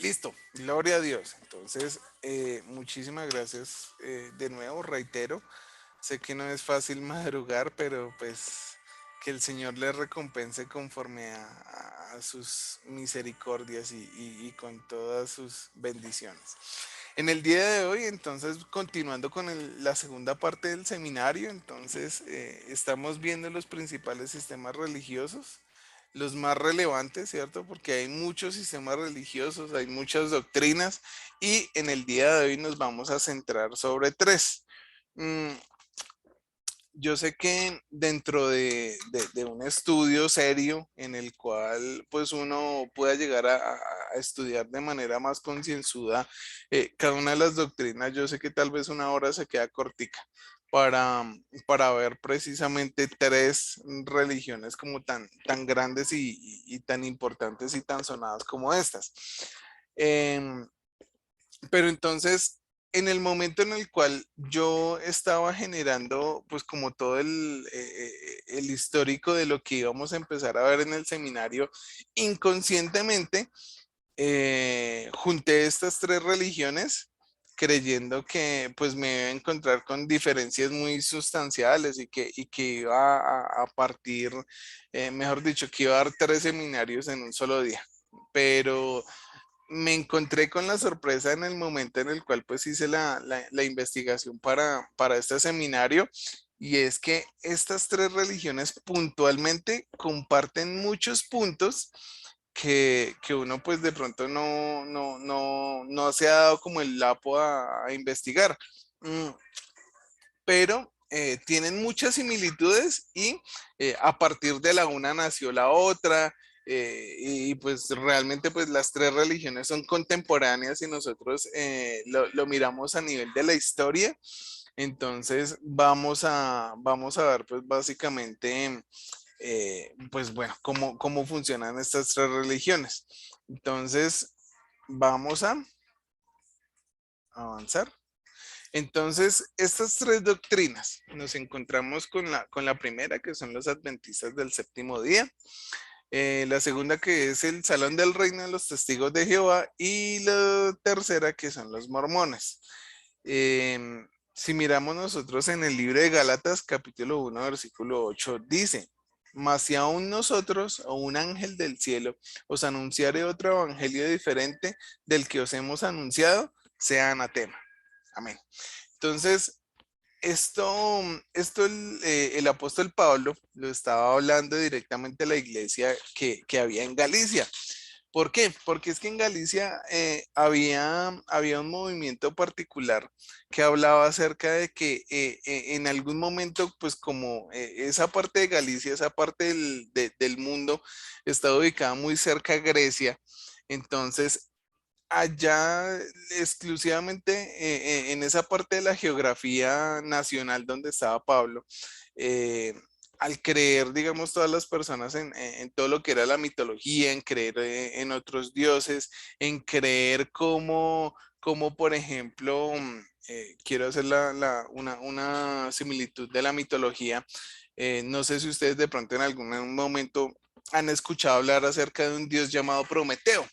Listo, gloria a Dios. Entonces, muchísimas gracias de nuevo, reitero. Sé que no es fácil madrugar, pero pues que el Señor le recompense conforme a sus misericordias y con todas sus bendiciones. En el día de hoy, entonces, continuando con la segunda parte del seminario, entonces estamos viendo los principales sistemas religiosos, los más relevantes, ¿cierto? Porque hay muchos sistemas religiosos, hay muchas doctrinas y en el día de hoy nos vamos a centrar sobre tres. Mm, yo sé que dentro de un estudio serio en el cual pues uno pueda llegar a estudiar de manera más concienzuda cada una de las doctrinas, yo sé que tal vez una hora se queda cortica para, para ver precisamente tres religiones como tan grandes y tan importantes y tan sonadas como estas. Em, pero entonces, en el momento en el cual yo estaba generando, pues como todo el histórico de lo que íbamos a empezar a ver en el seminario, inconscientemente junté estas tres religiones creyendo que pues me iba a encontrar con diferencias muy sustanciales y que iba a partir, mejor dicho, que iba a dar tres seminarios en un solo día. Pero me encontré con la sorpresa en el momento en el cual pues hice la investigación para este seminario y es que estas tres religiones puntualmente comparten muchos puntos que uno pues de pronto no se ha dado como el lapo a investigar. Mm, pero tienen muchas similitudes y a partir de la una nació la otra y pues realmente pues las tres religiones son contemporáneas y nosotros lo miramos a nivel de la historia. Entonces vamos a ver pues básicamente pues bueno cómo funcionan estas tres religiones. Entonces vamos a avanzar. Entonces, estas tres doctrinas, nos encontramos con la primera, que son los adventistas del séptimo día, la segunda, que es el Salón del Reino de los Testigos de Jehová, y la tercera, que son los mormones. Si miramos nosotros en el libro de Gálatas, capítulo 1 versículo 8 dice, mas si aún nosotros o un ángel del cielo os anunciare otro evangelio diferente del que os hemos anunciado, sea anatema. Amén. Entonces, esto el apóstol Pablo lo estaba hablando directamente a la iglesia que había en Galicia. ¿Por qué? Porque es que en Galicia había un movimiento particular que hablaba acerca de que en algún momento, pues como esa parte de Galicia, esa parte del mundo está ubicada muy cerca a Grecia, entonces allá exclusivamente en esa parte de la geografía nacional donde estaba Pablo, eh, al creer, digamos, todas las personas en todo lo que era la mitología, en creer en otros dioses, en creer como por ejemplo, quiero hacer una similitud de la mitología. No sé si ustedes de pronto en algún momento han escuchado hablar acerca de un dios llamado Prometeo.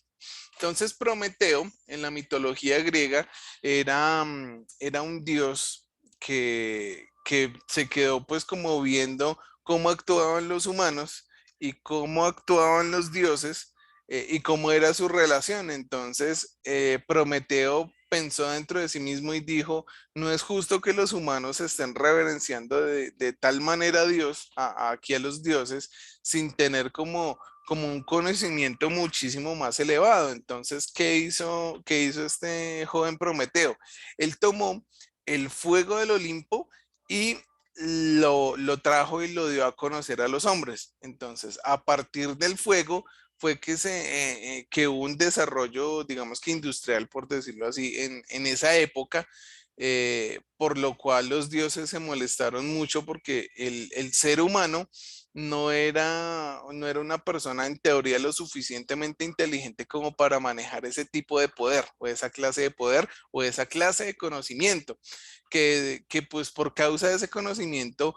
Entonces Prometeo en la mitología griega era un dios que se quedó pues como viendo cómo actuaban los humanos y cómo actuaban los dioses y cómo era su relación. Entonces Prometeo pensó dentro de sí mismo y dijo, no es justo que los humanos estén reverenciando de tal manera a Dios, aquí a los dioses, sin tener como un conocimiento muchísimo más elevado. Entonces, ¿qué hizo este joven Prometeo? Él tomó el fuego del Olimpo y lo trajo y lo dio a conocer a los hombres. Entonces, a partir del fuego fue que hubo un desarrollo, digamos que industrial, por decirlo así, en esa época, por lo cual los dioses se molestaron mucho porque el ser humano no era una persona en teoría lo suficientemente inteligente como para manejar ese tipo de poder o esa clase de poder o esa clase de conocimiento, que pues por causa de ese conocimiento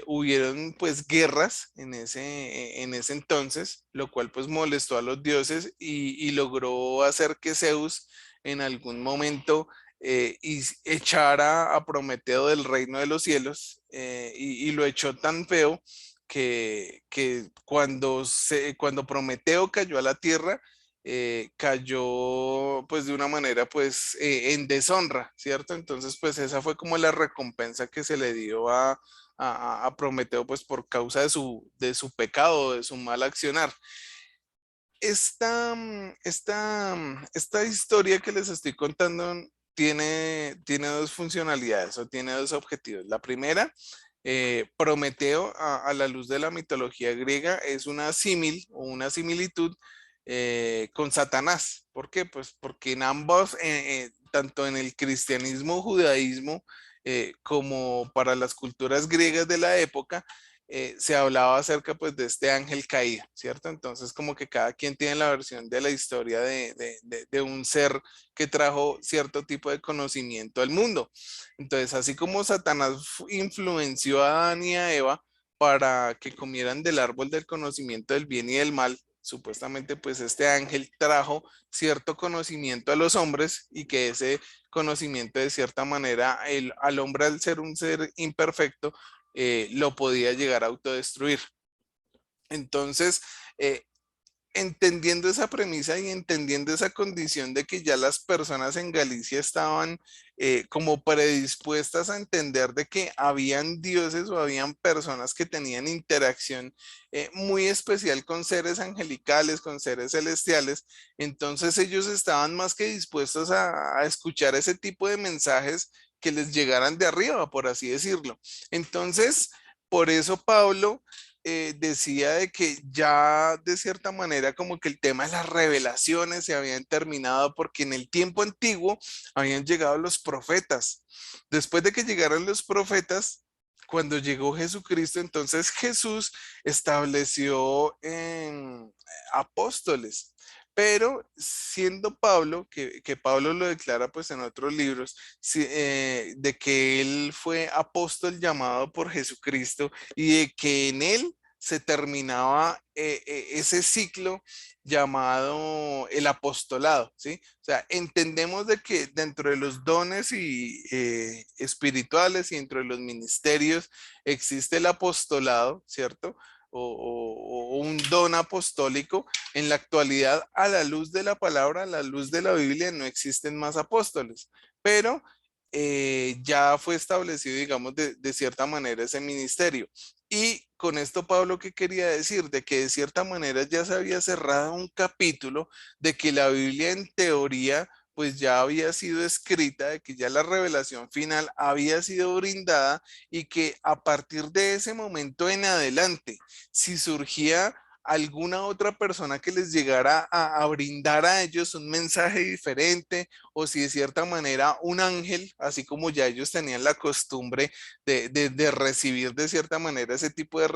hubieron pues guerras en ese entonces, lo cual pues molestó a los dioses y logró hacer que Zeus en algún momento y echara a Prometeo del reino de los cielos y lo echó tan feo que cuando Prometeo cayó a la tierra, cayó pues de una manera pues en deshonra, ¿cierto? Entonces pues esa fue como la recompensa que se le dio a Prometeo pues por causa de su pecado, de su mal accionar. Esta historia que les estoy contando tiene dos funcionalidades o tiene dos objetivos. La primera, Prometeo, a la luz de la mitología griega, es una símil o una similitud con Satanás. ¿Por qué? Pues porque en ambos, tanto en el cristianismo, judaísmo, como para las culturas griegas de la época, se hablaba acerca pues de este ángel caído, ¿cierto? Entonces como que cada quien tiene la versión de la historia de un ser que trajo cierto tipo de conocimiento al mundo. Entonces, así como Satanás influenció a Adán y a Eva para que comieran del árbol del conocimiento del bien y del mal, supuestamente pues este ángel trajo cierto conocimiento a los hombres y que ese conocimiento de cierta manera al hombre al ser un ser imperfecto lo podía llegar a autodestruir. Entonces, eh, entendiendo esa premisa y entendiendo esa condición de que ya las personas en Galicia estaban como predispuestas a entender de que habían dioses o habían personas que tenían interacción muy especial con seres angelicales, con seres celestiales, entonces ellos estaban más que dispuestos a escuchar ese tipo de mensajes que les llegaran de arriba, por así decirlo. Entonces, por eso Pablo decía de que ya de cierta manera como que el tema de las revelaciones se habían terminado porque en el tiempo antiguo habían llegado los profetas. Después de que llegaron los profetas, cuando llegó Jesucristo, entonces Jesús estableció apóstoles. Pero siendo Pablo, que Pablo lo declara pues en otros libros, de que él fue apóstol llamado por Jesucristo y de que en él se terminaba ese ciclo llamado el apostolado, ¿sí? O sea, entendemos de que dentro de los dones y espirituales y dentro de los ministerios existe el apostolado, ¿cierto? O un don apostólico. En la actualidad, a la luz de la palabra, a la luz de la Biblia, no existen más apóstoles, pero ya fue establecido, digamos, de cierta manera ese ministerio. Y con esto, Pablo, ¿qué quería decir? De que de cierta manera ya se había cerrado un capítulo, de que la Biblia en teoría pues ya había sido escrita, de que ya la revelación final había sido brindada y que a partir de ese momento en adelante, si surgía alguna otra persona que les llegara a brindar a ellos un mensaje diferente o si de cierta manera un ángel, así como ya ellos tenían la costumbre de recibir de cierta manera ese tipo de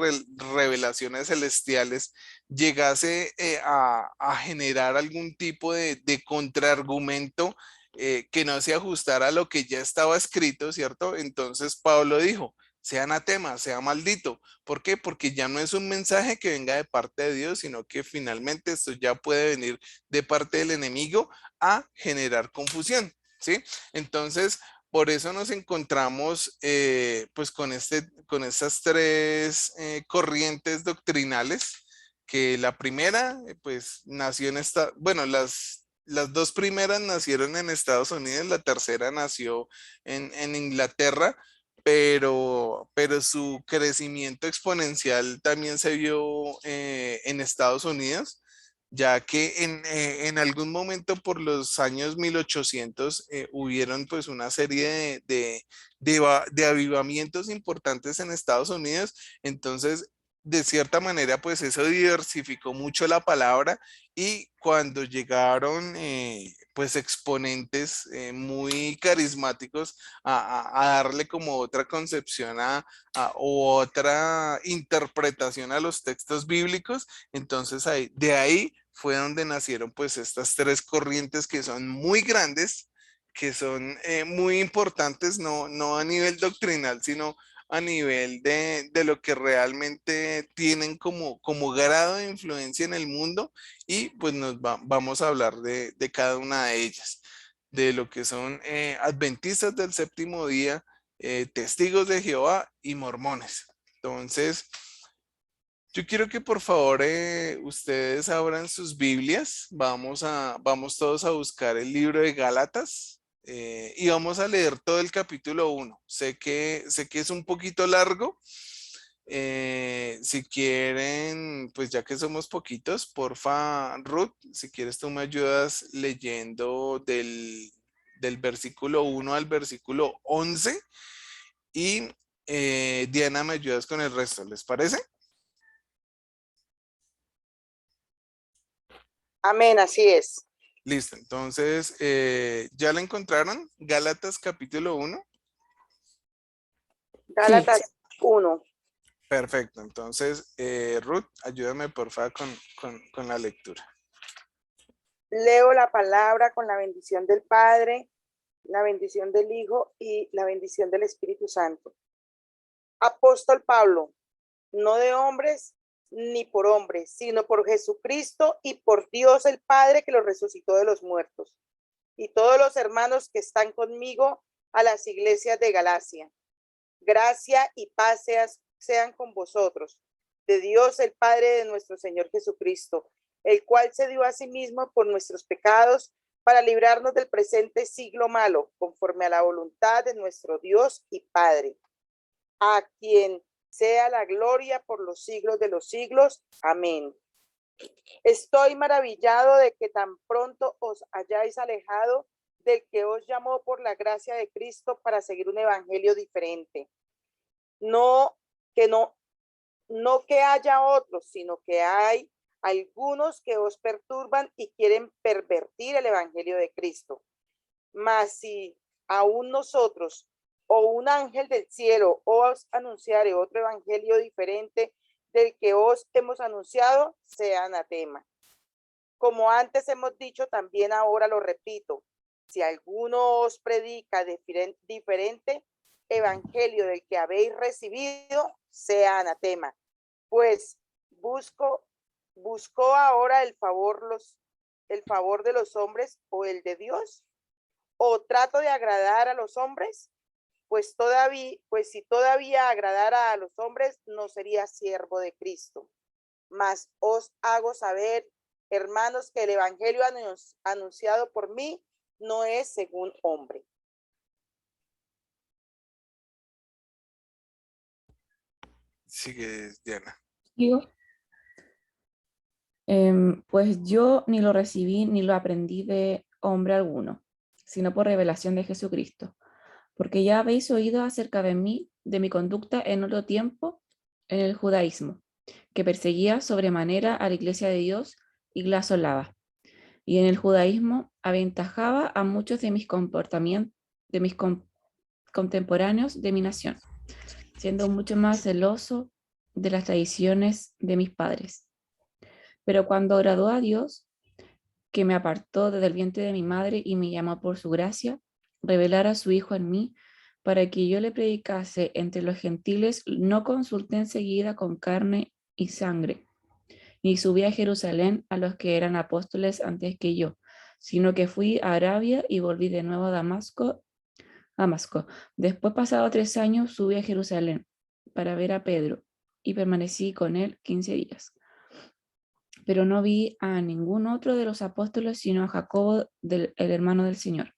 revelaciones celestiales, llegase a generar algún tipo de contraargumento que no se ajustara a lo que ya estaba escrito, ¿cierto? Entonces Pablo dijo, sea anatema, sea maldito. ¿Por qué? Porque ya no es un mensaje que venga de parte de Dios, sino que finalmente esto ya puede venir de parte del enemigo a generar confusión, ¿sí? Entonces, por eso nos encontramos pues con estas tres corrientes doctrinales, que la primera pues nació bueno, las dos primeras nacieron en Estados Unidos, la tercera nació en Inglaterra, pero su crecimiento exponencial también se vio en Estados Unidos, ya que en algún momento por los años 1800 hubieron pues una serie de avivamientos importantes en Estados Unidos, entonces de cierta manera pues eso diversificó mucho la palabra y cuando llegaron pues exponentes muy carismáticos a darle como otra concepción o otra interpretación a los textos bíblicos, entonces de ahí fue donde nacieron pues estas tres corrientes que son muy grandes, que son muy importantes, no a nivel doctrinal, sino a nivel de lo que realmente tienen como grado de influencia en el mundo y pues vamos a hablar de cada una de ellas, de lo que son adventistas del séptimo día, testigos de Jehová y mormones. Entonces, yo quiero que por favor ustedes abran sus Biblias. Vamos todos a buscar el libro de Gálatas y vamos a leer todo el capítulo 1. Sé que es un poquito largo. Si quieren, pues ya que somos poquitos, porfa, Ruth, si quieres tú me ayudas leyendo del versículo 1 al versículo 11 y Diana me ayudas con el resto, ¿les parece? Amén, así es. Listo, entonces, ¿ya la encontraron? Gálatas capítulo 1. Sí, Gálatas 1. Perfecto, entonces, Ruth, ayúdame por favor con la lectura. Leo la palabra con la bendición del Padre, la bendición del Hijo y la bendición del Espíritu Santo. Apóstol Pablo, no de hombres ni por hombres, sino por Jesucristo y por Dios el Padre que lo resucitó de los muertos. Y todos los hermanos que están conmigo a las iglesias de Galacia. Gracia y paz sean con vosotros, de Dios el Padre de nuestro Señor Jesucristo, el cual se dio a sí mismo por nuestros pecados para librarnos del presente siglo malo, conforme a la voluntad de nuestro Dios y Padre, a quien sea la gloria por los siglos de los siglos. Amén. Estoy maravillado de que tan pronto os hayáis alejado del que os llamó por la gracia de Cristo para seguir un evangelio diferente. No que haya otros, sino que hay algunos que os perturban y quieren pervertir el evangelio de Cristo. Mas si aún nosotros o un ángel del cielo os anunciare otro evangelio diferente del que os hemos anunciado, sea anatema. Como antes hemos dicho, también ahora lo repito, si alguno os predica diferente evangelio del que habéis recibido, sea anatema. Pues buscó ahora el favor de los hombres o el de Dios, o trato de agradar a los hombres, pues si todavía agradara a los hombres, no sería siervo de Cristo. Mas os hago saber, hermanos, que el evangelio anunciado por mí no es según hombre. Sigue, Diana. digo, pues yo ni lo recibí ni lo aprendí de hombre alguno, sino por revelación de Jesucristo, porque ya habéis oído acerca de mí, de mi conducta en otro tiempo en el judaísmo, que perseguía sobremanera a la iglesia de Dios y la asolaba. Y en el judaísmo aventajaba a muchos de mis comportamientos, de mis contemporáneos de mi nación, siendo mucho más celoso de las tradiciones de mis padres. Pero cuando agradó a Dios, que me apartó desde el vientre de mi madre y me llamó por su gracia, revelar a su Hijo en mí, para que yo le predicase entre los gentiles, no consulté enseguida con carne y sangre, ni subí a Jerusalén a los que eran apóstoles antes que yo, sino que fui a Arabia y volví de nuevo a Damasco. Después, pasado 3 años, subí a Jerusalén para ver a Pedro y permanecí con él 15 días. Pero no vi a ningún otro de los apóstoles, sino a Jacobo, el hermano del Señor.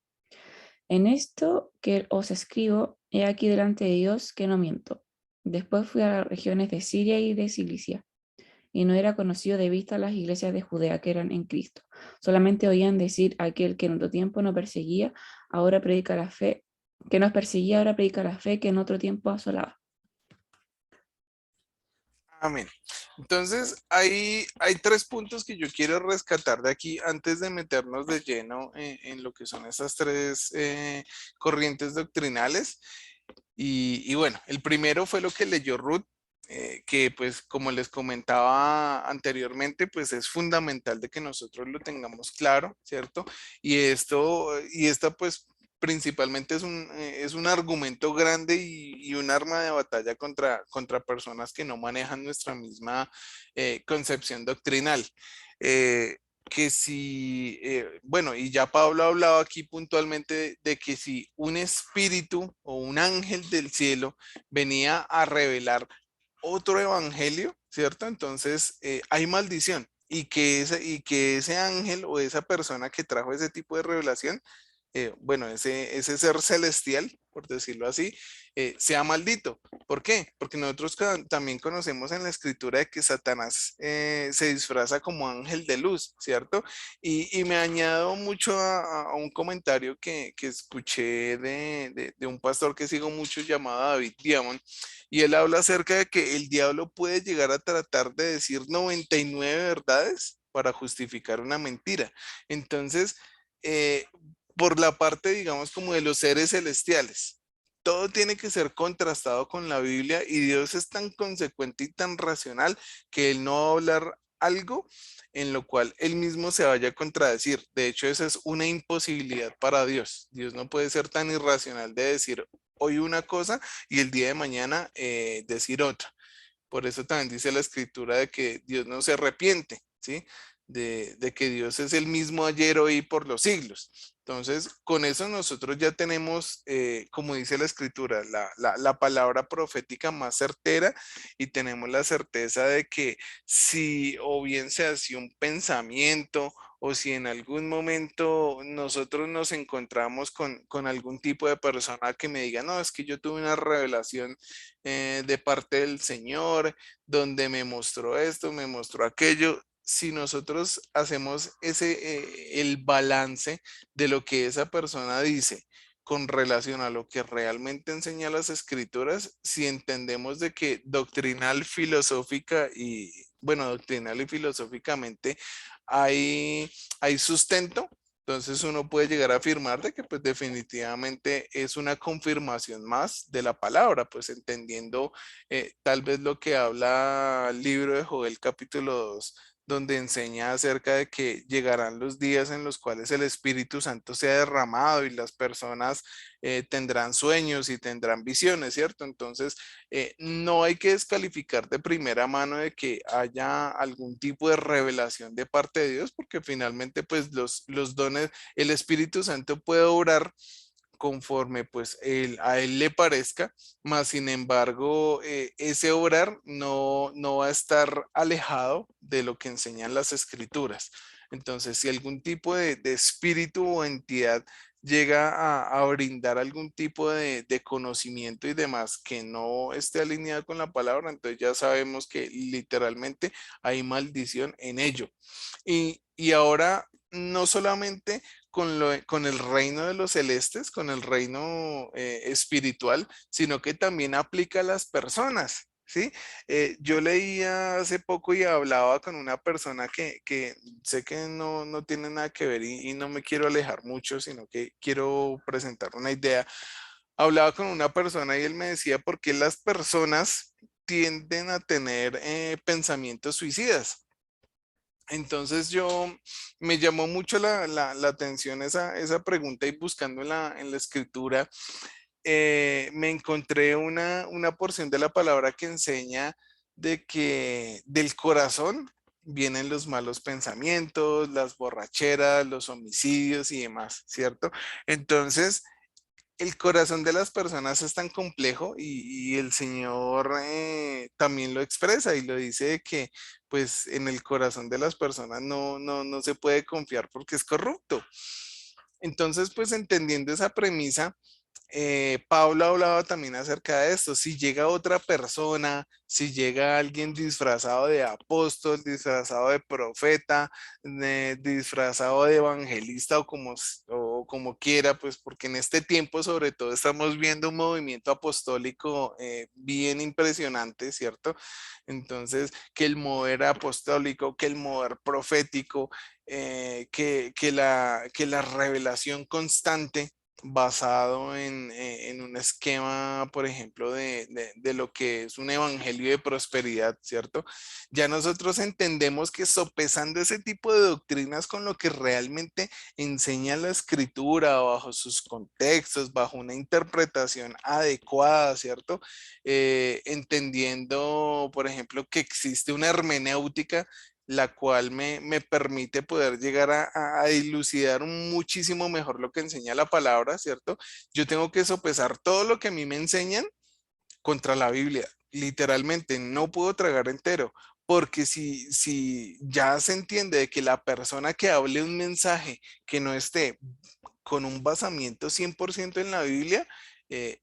En esto que os escribo, he aquí delante de Dios que no miento. Después fui a las regiones de Siria y de Cilicia, y no era conocido de vista las iglesias de Judea que eran en Cristo. Solamente oían decir aquel que en otro tiempo nos perseguía, ahora predica la fe, que nos perseguía, ahora predica la fe que en otro tiempo asolaba. Amén. Entonces, hay 3 puntos que yo quiero rescatar de aquí antes de meternos de lleno en lo que son estas 3 corrientes doctrinales. Y bueno, el primero fue lo que leyó Ruth, que pues como les comentaba anteriormente, pues es fundamental de que nosotros lo tengamos claro, ¿cierto? Y esta pues principalmente es un argumento grande y un arma de batalla contra personas que no manejan nuestra misma concepción doctrinal. Que si, bueno, y ya Pablo ha hablado aquí puntualmente de que si un espíritu o un ángel del cielo venía a revelar otro evangelio, ¿cierto? Entonces hay maldición y que ese ángel o esa persona que trajo ese tipo de revelación, bueno, ese ser celestial, por decirlo así, sea maldito. ¿Por qué? Porque nosotros también conocemos en la escritura de que Satanás se disfraza como ángel de luz, ¿cierto? Y me añado mucho a un comentario que escuché de un pastor que sigo mucho llamado David Diamond, y él habla acerca de que el diablo puede llegar a tratar de decir 99 verdades para justificar una mentira. Entonces, eh, por la parte, digamos, como de los seres celestiales, todo tiene que ser contrastado con la Biblia y Dios es tan consecuente y tan racional que Él no va a hablar algo en lo cual Él mismo se vaya a contradecir. De hecho, esa es una imposibilidad para Dios. Dios no puede ser tan irracional de decir hoy una cosa y el día de mañana decir otra. Por eso también dice la escritura de que Dios no se arrepiente, ¿sí? De que Dios es el mismo ayer, hoy y por los siglos. Entonces, con eso nosotros ya tenemos, como dice la escritura, la palabra profética más certera y tenemos la certeza de que si o bien se hace un pensamiento o si en algún momento nosotros nos encontramos con algún tipo de persona que me diga, no, es que yo tuve una revelación de parte del Señor, donde me mostró esto, me mostró aquello. Si nosotros hacemos el balance de lo que esa persona dice con relación a lo que realmente enseña las escrituras, si entendemos de que doctrinal, filosófica y, bueno, doctrinal y filosóficamente hay sustento, entonces uno puede llegar a afirmar de que pues definitivamente es una confirmación más de la palabra, pues entendiendo tal vez lo que habla el libro de Joel capítulo 2, donde enseña acerca de que llegarán los días en los cuales el Espíritu Santo sea derramado y las personas tendrán sueños y tendrán visiones, ¿cierto? Entonces, no hay que descalificar de primera mano de que haya algún tipo de revelación de parte de Dios, porque finalmente, pues los dones, el Espíritu Santo puede obrar conforme pues a él le parezca, mas sin embargo ese obrar no va a estar alejado de lo que enseñan las escrituras. Entonces, si algún tipo de espíritu o entidad llega a brindar algún tipo de conocimiento y demás que no esté alineado con la palabra, entonces ya sabemos que literalmente hay maldición en ello. Y ahora no solamente con el reino de los celestes, con el reino espiritual, sino que también aplica a las personas, ¿sí? Yo leía hace poco y hablaba con una persona que sé que no tiene nada que ver y no me quiero alejar mucho, sino que quiero presentar una idea. Hablaba con una persona y él me decía por qué las personas tienden a tener pensamientos suicidas. Entonces yo me llamó mucho la atención esa pregunta y buscando en la escritura, me encontré una porción de la palabra que enseña de que del corazón vienen los malos pensamientos, las borracheras, los homicidios y demás, ¿cierto? Entonces, el corazón de las personas es tan complejo y el Señor también lo expresa y lo dice de que pues en el corazón de las personas no se puede confiar porque es corrupto. Entonces, pues entendiendo esa premisa, Pablo hablaba también acerca de esto. Si llega otra persona, si llega alguien disfrazado de apóstol, disfrazado de profeta, disfrazado de evangelista o como quiera, pues porque en este tiempo sobre todo estamos viendo un movimiento apostólico bien impresionante, ¿cierto? Entonces, que el mover apostólico, que el mover profético, que la revelación constante basado en un esquema, por ejemplo, de lo que es un evangelio de prosperidad, ¿cierto? Ya nosotros entendemos que sopesando ese tipo de doctrinas con lo que realmente enseña la escritura, bajo sus contextos, bajo una interpretación adecuada, ¿cierto? Entendiendo, por ejemplo, que existe una hermenéutica la cual me permite poder llegar a dilucidar muchísimo mejor lo que enseña la palabra, ¿cierto? Yo tengo que sopesar todo lo que a mí me enseñan contra la Biblia. Literalmente, no puedo tragar entero, porque si ya se entiende de que la persona que hable un mensaje que no esté con un basamiento 100% en la Biblia, eh,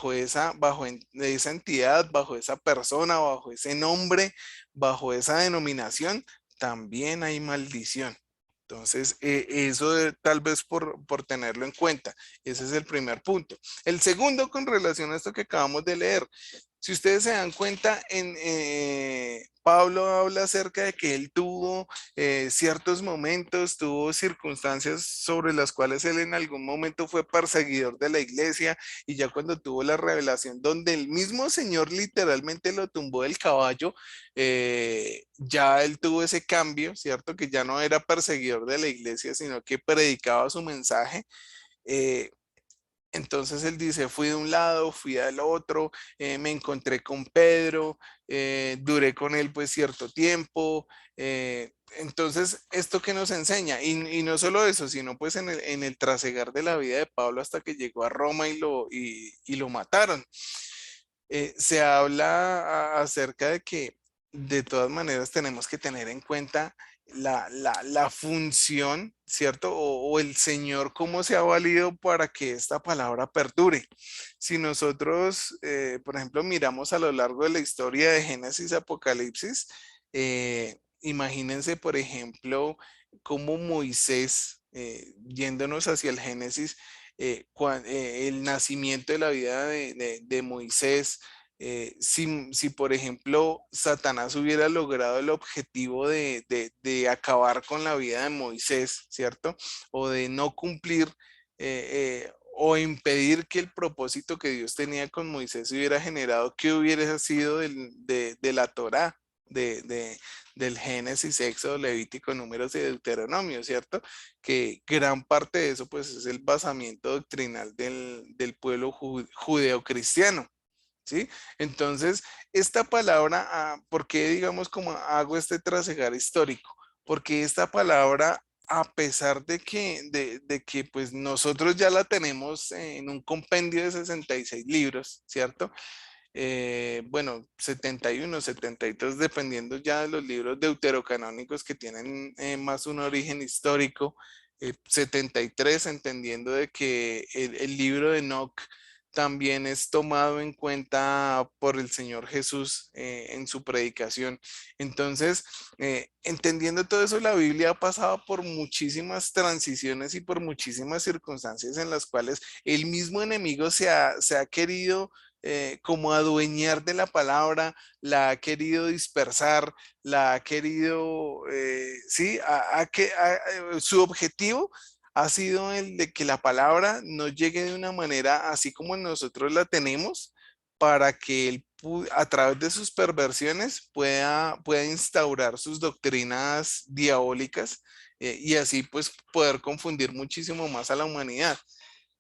esa entidad, bajo esa persona, bajo ese nombre, bajo esa denominación, también hay maldición. Entonces, tal vez por tenerlo en cuenta, ese es el primer punto. El segundo, con relación a esto que acabamos de leer, si ustedes se dan cuenta, Pablo habla acerca de que él tuvo ciertos momentos, tuvo circunstancias sobre las cuales él en algún momento fue perseguidor de la iglesia, y ya cuando tuvo la revelación donde el mismo Señor literalmente lo tumbó del caballo, ya él tuvo ese cambio, ¿cierto? Que ya no era perseguidor de la iglesia, sino que predicaba su mensaje. eh, entonces él dice, fui de un lado, fui del otro, me encontré con Pedro, duré con él pues cierto tiempo. Entonces, ¿esto qué nos enseña? Y no solo eso, sino pues en el trasegar de la vida de Pablo hasta que llegó a Roma y lo mataron. Se habla acerca de que de todas maneras tenemos que tener en cuenta la función, ¿cierto? O el Señor, cómo se ha valido para que esta palabra perdure. Si nosotros, por ejemplo, miramos a lo largo de la historia de Génesis, Apocalipsis, imagínense, por ejemplo, cómo Moisés, yéndonos hacia el Génesis, el nacimiento de la vida de Moisés, si, por ejemplo, Satanás hubiera logrado el objetivo de acabar con la vida de Moisés, ¿cierto? O de no cumplir o impedir que el propósito que Dios tenía con Moisés se hubiera generado, ¿qué hubiera sido de la Torá? Del Génesis, Éxodo, Levítico, Números y Deuteronomio, ¿cierto? Que gran parte de eso pues es el basamiento doctrinal del pueblo judeocristiano, ¿sí? Entonces, esta palabra, ¿por qué digamos como hago este trasegar histórico? Porque esta palabra, a pesar de que pues nosotros ya la tenemos en un compendio de 66 libros, ¿cierto? Bueno, 71, 72, dependiendo ya de los libros deuterocanónicos que tienen más un origen histórico, 73, entendiendo de que el libro de Enoch también es tomado en cuenta por el Señor Jesús en su predicación. Entonces, entendiendo todo eso, la Biblia ha pasado por muchísimas transiciones y por muchísimas circunstancias en las cuales el mismo enemigo se ha querido como adueñar de la palabra, la ha querido dispersar, la ha querido, sí, su objetivo ha sido el de que la palabra no llegue de una manera así como nosotros la tenemos, para que él a través de sus perversiones pueda instaurar sus doctrinas diabólicas, y así pues poder confundir muchísimo más a la humanidad.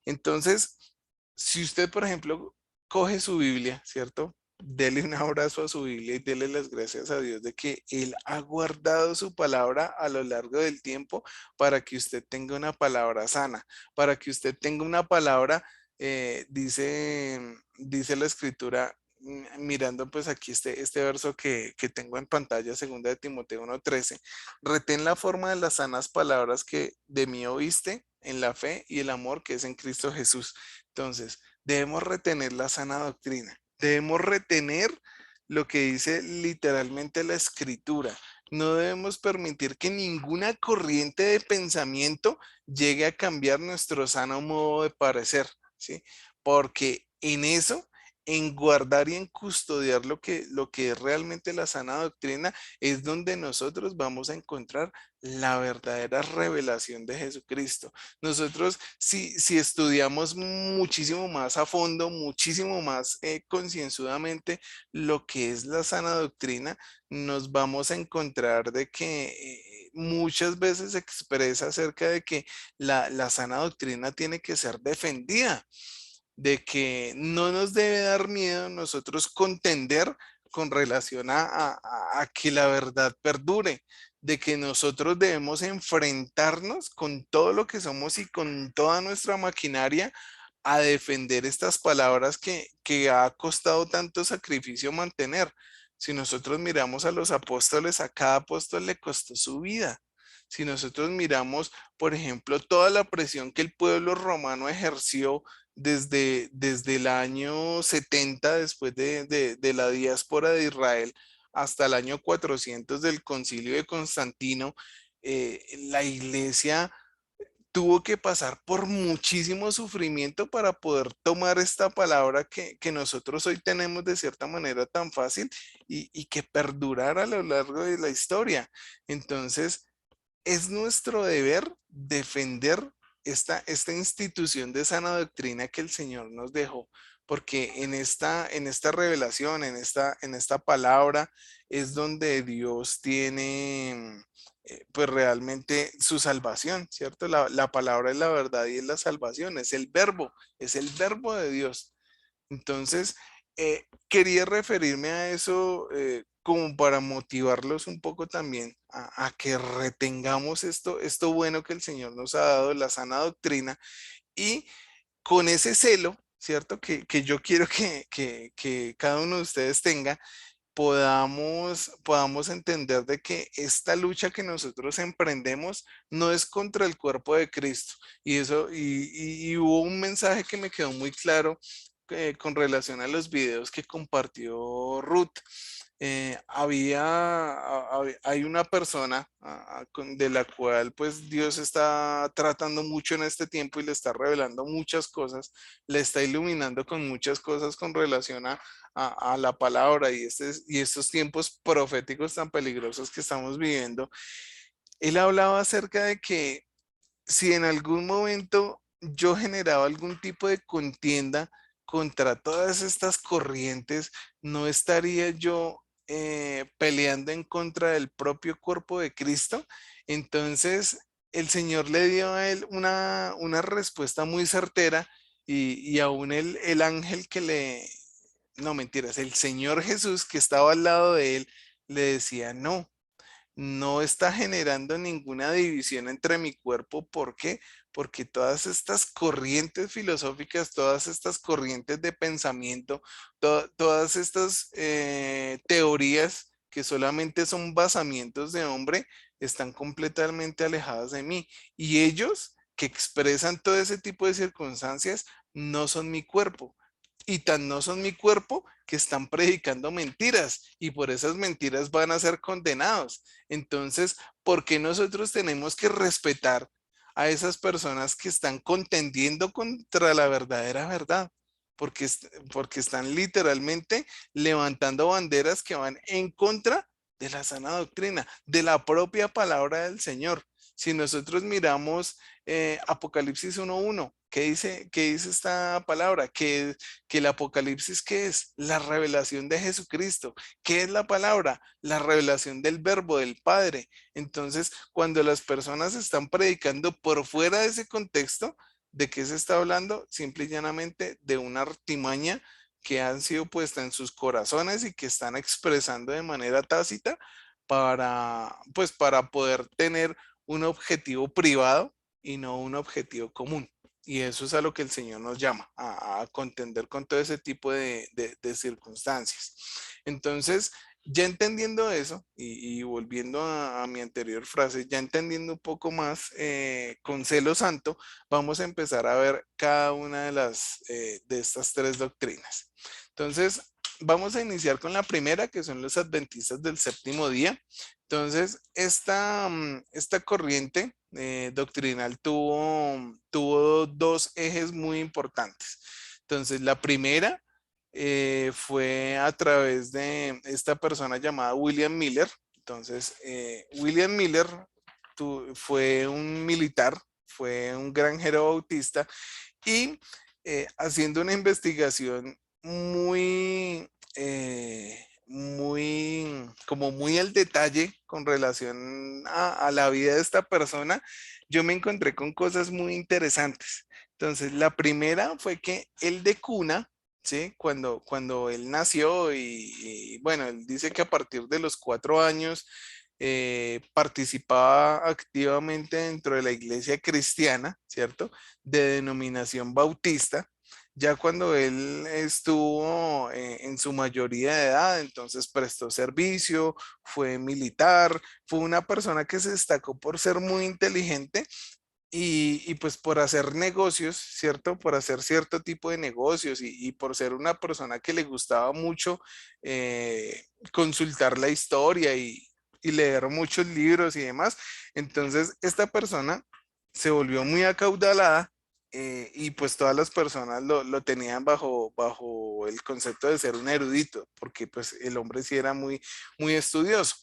Entonces, si usted, por ejemplo, coge su Biblia, ¿cierto? Dele un abrazo a su Biblia y dele las gracias a Dios de que Él ha guardado su palabra a lo largo del tiempo para que usted tenga una palabra sana, para que usted tenga una palabra, dice la escritura, mirando pues aquí este verso que tengo en pantalla, 2 de Timoteo 1:13, retén la forma de las sanas palabras que de mí oíste en la fe y el amor que es en Cristo Jesús. Entonces, debemos retener la sana doctrina, debemos retener lo que dice literalmente la escritura. No debemos permitir que ninguna corriente de pensamiento llegue a cambiar nuestro sano modo de parecer, ¿sí? Porque en eso en guardar y en custodiar lo que es realmente la sana doctrina, es donde nosotros vamos a encontrar la verdadera revelación de Jesucristo. Nosotros, si estudiamos muchísimo más a fondo, muchísimo más concienzudamente lo que es la sana doctrina, nos vamos a encontrar de que muchas veces se expresa acerca de que la sana doctrina tiene que ser defendida, de que no nos debe dar miedo nosotros contender con relación a que la verdad perdure, de que nosotros debemos enfrentarnos con todo lo que somos y con toda nuestra maquinaria a defender estas palabras que ha costado tanto sacrificio mantener. Si nosotros miramos a los apóstoles, a cada apóstol le costó su vida. Si nosotros miramos, por ejemplo, toda la presión que el pueblo romano ejerció desde el año 70 después de la diáspora de Israel hasta el año 400 del concilio de Constantino, la iglesia tuvo que pasar por muchísimo sufrimiento para poder tomar esta palabra que nosotros hoy tenemos de cierta manera tan fácil y que perdurara a lo largo de la historia. Entonces, es nuestro deber defender esta institución de sana doctrina que el Señor nos dejó, porque en esta revelación, en esta palabra, es donde Dios tiene pues realmente su salvación, ¿cierto? La palabra es la verdad y es la salvación, es el verbo de Dios. Entonces, quería referirme a eso como para motivarlos un poco también a que retengamos esto bueno que el Señor nos ha dado, la sana doctrina, y con ese celo, ¿cierto? Que yo quiero que cada uno de ustedes tenga, podamos entender de que esta lucha que nosotros emprendemos no es contra el cuerpo de Cristo. Y eso, y hubo un mensaje que me quedó muy claro con relación a los videos que compartió Ruth. Hay una persona de la cual pues Dios está tratando mucho en este tiempo y le está revelando muchas cosas, le está iluminando con muchas cosas con relación a la palabra y estos tiempos proféticos tan peligrosos que estamos viviendo. Él hablaba acerca de que si en algún momento yo generaba algún tipo de contienda contra todas estas corrientes, no estaría yo peleando en contra del propio cuerpo de Cristo. Entonces, el Señor le dio a él una respuesta muy certera y aún el ángel que no mentiras, el Señor Jesús que estaba al lado de él, le decía, no está generando ninguna división entre mi cuerpo. ¿Por qué? Porque todas estas corrientes filosóficas, todas estas corrientes de pensamiento, todas estas teorías que solamente son basamientos de hombre, están completamente alejadas de mí. Y ellos que expresan todo ese tipo de circunstancias no son mi cuerpo. Y tan no son mi cuerpo que están predicando mentiras y por esas mentiras van a ser condenados. Entonces, ¿por qué nosotros tenemos que respetar a esas personas que están contendiendo contra la verdadera verdad? Porque, porque están literalmente levantando banderas que van en contra de la sana doctrina, de la propia palabra del Señor. Si nosotros miramos Apocalipsis 1:1, qué dice esta palabra? Que el Apocalipsis, ¿qué es? La revelación de Jesucristo. ¿Qué es la palabra? La revelación del verbo del Padre. Entonces, cuando las personas están predicando por fuera de ese contexto, ¿de qué se está hablando? Simple y llanamente de una artimaña que han sido puesta en sus corazones y que están expresando de manera tácita pues, para poder tener un objetivo privado y no un objetivo común. Y eso es a lo que el Señor nos llama, a contender con todo ese tipo de circunstancias. Entonces, ya entendiendo eso y volviendo a mi anterior frase, ya entendiendo un poco más con celo santo, vamos a empezar a ver cada una de estas tres doctrinas. Entonces, vamos a iniciar con la primera, que son los adventistas del séptimo día. Entonces, esta corriente doctrinal tuvo dos ejes muy importantes. Entonces, la primera fue a través de esta persona llamada William Miller. Entonces, William Miller fue un militar, fue un granjero bautista y haciendo una investigación como muy al detalle con relación a la vida de esta persona, yo me encontré con cosas muy interesantes. Entonces, la primera fue que él de cuna, ¿sí? Cuando él nació y bueno, él dice que a partir de los 4 años participaba activamente dentro de la iglesia cristiana, ¿cierto? De denominación bautista. Ya cuando él estuvo en su mayoría de edad, entonces prestó servicio, fue militar, fue una persona que se destacó por ser muy inteligente y pues por hacer negocios, ¿cierto? Por hacer cierto tipo de negocios y por ser una persona que le gustaba mucho consultar la historia y leer muchos libros y demás. Entonces, esta persona se volvió muy acaudalada y pues todas las personas lo tenían bajo el concepto de ser un erudito, porque pues el hombre sí era muy estudioso.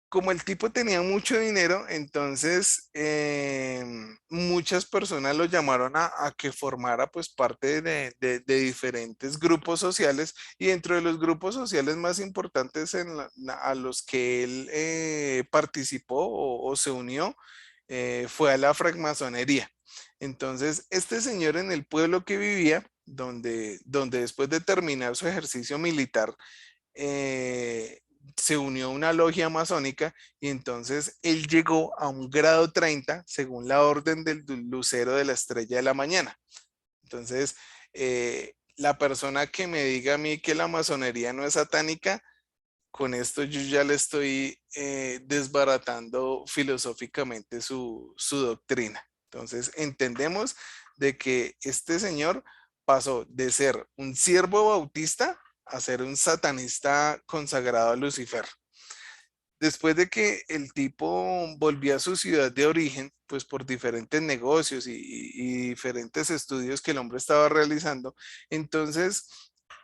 Como el tipo tenía mucho dinero, entonces muchas personas lo llamaron a que formara pues parte de diferentes grupos sociales y dentro de los grupos sociales más importantes a los que él participó o se unió fue a la francmasonería. Entonces, este señor en el pueblo que vivía, donde después de terminar su ejercicio militar, eh, se unió a una logia masónica y entonces él llegó a un grado 30 según la orden del lucero de la estrella de la mañana. Entonces, la persona que me diga a mí que la masonería no es satánica, con esto yo ya le estoy desbaratando filosóficamente su doctrina. Entonces, entendemos de que este señor pasó de ser un siervo bautista a ser un satanista consagrado a Lucifer. Después de que el tipo volvió a su ciudad de origen, pues por diferentes negocios y diferentes estudios que el hombre estaba realizando, entonces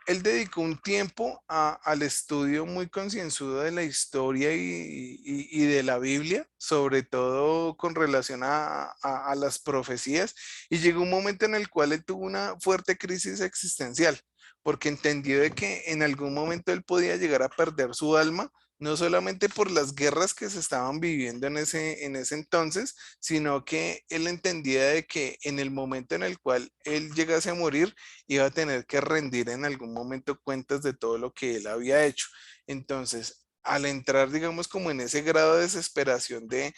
él dedicó un tiempo al estudio muy concienzudo de la historia y de la Biblia, sobre todo con relación a las profecías, y llegó un momento en el cual él tuvo una fuerte crisis existencial, porque entendió de que en algún momento él podía llegar a perder su alma no solamente por las guerras que se estaban viviendo en ese entonces, sino que él entendía de que en el momento en el cual él llegase a morir, iba a tener que rendir en algún momento cuentas de todo lo que él había hecho. Entonces, al entrar, digamos, como en ese grado de desesperación de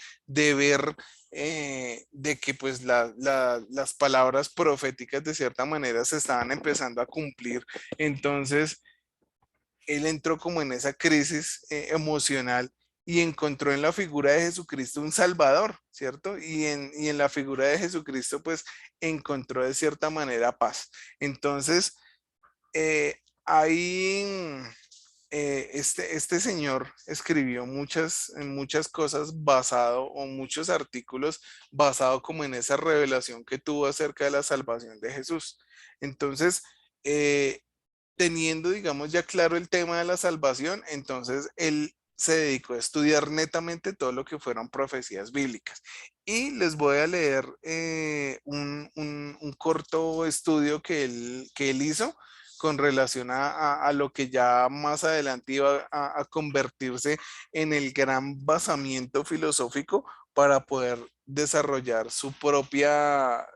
ver de que pues las palabras proféticas de cierta manera se estaban empezando a cumplir, entonces él entró como en esa crisis emocional y encontró en la figura de Jesucristo un Salvador, ¿cierto? Y en la figura de Jesucristo, pues encontró de cierta manera paz. Entonces, ahí este señor escribió muchas cosas basado o muchos artículos basado como en esa revelación que tuvo acerca de la salvación de Jesús. Entonces, eh, teniendo, digamos, ya claro el tema de la salvación, entonces él se dedicó a estudiar netamente todo lo que fueron profecías bíblicas. Y les voy a leer un corto estudio que él hizo con relación a lo que ya más adelante iba a convertirse en el gran basamiento filosófico para poder desarrollar su propia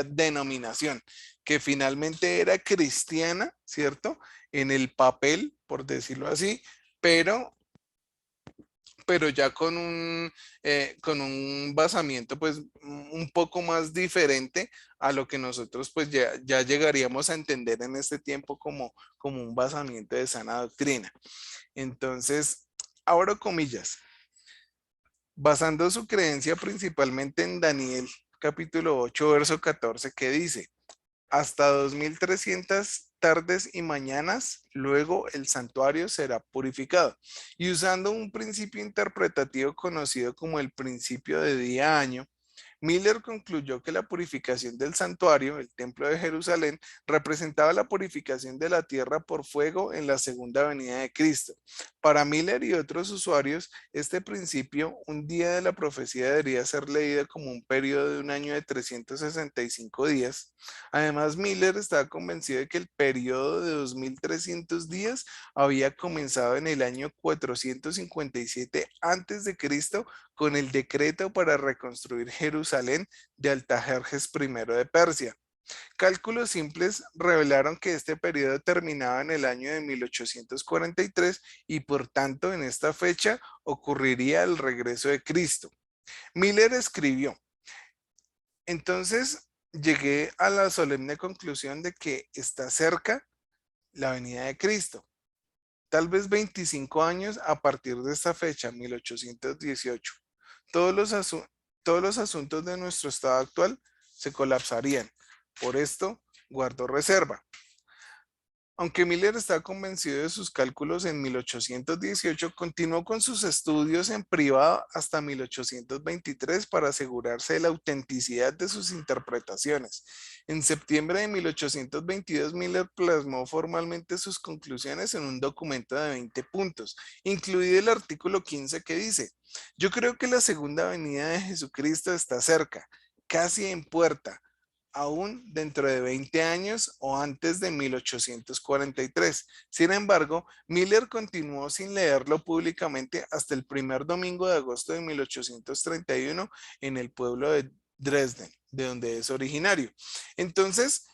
denominación que finalmente era cristiana, ¿cierto? En el papel, por decirlo así, pero, pero ya con un basamiento pues un poco más diferente a lo que nosotros pues ya llegaríamos a entender en este tiempo como un basamiento de sana doctrina. Entonces, abro comillas, basando su creencia principalmente en Daniel capítulo 8, verso 14, que dice, hasta 2300 tardes y mañanas, luego el santuario será purificado. Y usando un principio interpretativo conocido como el principio de día-año, Miller concluyó que la purificación del santuario, el templo de Jerusalén, representaba la purificación de la tierra por fuego en la segunda venida de Cristo. Para Miller y otros usuarios, este principio, un día de la profecía, debería ser leído como un periodo de un año de 365 días. Además, Miller estaba convencido de que el periodo de 2300 días había comenzado en el año 457 a.C. con el decreto para reconstruir Jerusalén de Artajerjes I de Persia. Cálculos simples revelaron que este periodo terminaba en el año de 1843 y por tanto en esta fecha ocurriría el regreso de Cristo. Miller escribió: entonces llegué a la solemne conclusión de que está cerca la venida de Cristo. Tal vez 25 años a partir de esta fecha, 1818. Todos los asuntos de nuestro estado actual se colapsarían. Por esto, guardo reserva. Aunque Miller estaba convencido de sus cálculos en 1818, continuó con sus estudios en privado hasta 1823 para asegurarse de la autenticidad de sus interpretaciones. En septiembre de 1822, Miller plasmó formalmente sus conclusiones en un documento de 20 puntos, incluido el artículo 15 que dice: yo creo que la segunda venida de Jesucristo está cerca, casi en puerta, aún dentro de 20 años o antes de 1843. Sin embargo, Miller continuó sin leerlo públicamente hasta el primer domingo de agosto de 1831 en el pueblo de Dresden, de donde es originario. Entonces,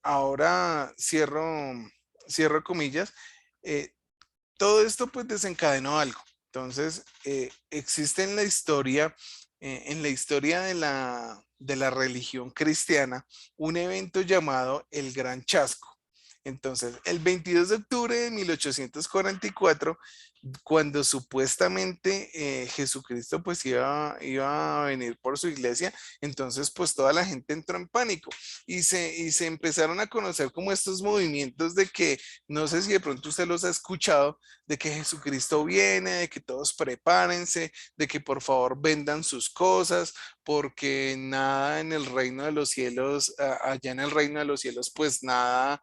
ahora cierro comillas, todo esto pues desencadenó algo. Entonces, existe en la historia de la religión cristiana, un evento llamado el Gran Chasco. Entonces, el 22 de octubre de 1844, cuando supuestamente Jesucristo pues iba a venir por su iglesia, entonces pues toda la gente entró en pánico y se empezaron a conocer como estos movimientos de que, no sé si de pronto usted los ha escuchado, de que Jesucristo viene, de que todos prepárense, de que por favor vendan sus cosas, porque nada en el reino de los cielos, allá en el reino de los cielos, pues nada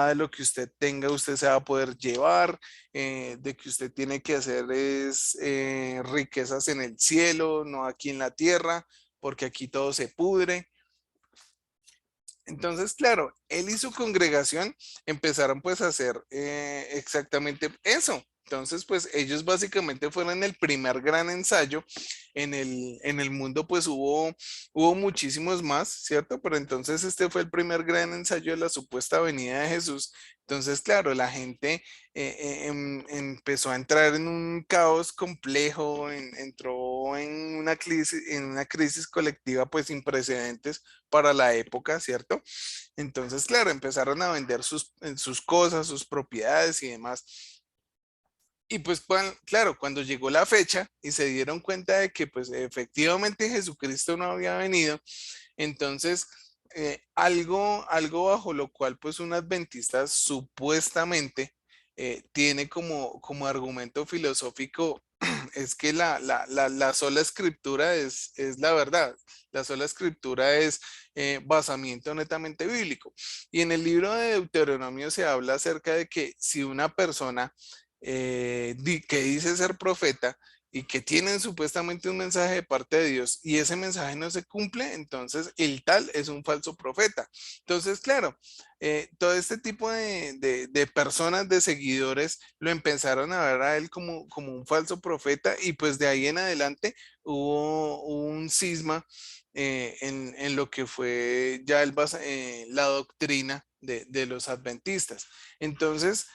de lo que usted tenga, usted se va a poder llevar, de que usted tiene que hacer es riquezas en el cielo, no aquí en la tierra, porque aquí todo se pudre. Entonces, claro, él y su congregación empezaron pues a hacer exactamente eso. Entonces, pues ellos básicamente fueron el primer gran ensayo. En el mundo pues hubo muchísimos más, ¿cierto? Pero entonces este fue el primer gran ensayo de la supuesta venida de Jesús. Entonces, claro, la gente empezó a entrar en un caos complejo, entró en una crisis colectiva pues sin precedentes para la época, ¿cierto? Entonces, claro, empezaron a vender sus cosas, sus propiedades y demás. Y pues, claro, cuando llegó la fecha y se dieron cuenta de que pues efectivamente Jesucristo no había venido, entonces algo bajo lo cual pues un adventista supuestamente tiene como argumento filosófico es que la sola escritura es la verdad, la sola escritura es basamiento netamente bíblico. Y en el libro de Deuteronomio se habla acerca de que si una persona que dice ser profeta y que tienen supuestamente un mensaje de parte de Dios y ese mensaje no se cumple, entonces el tal es un falso profeta. Entonces, claro, todo este tipo de personas, de seguidores, lo empezaron a ver a él como un falso profeta y pues de ahí en adelante hubo un cisma en lo que fue ya la doctrina de los adventistas. Entonces,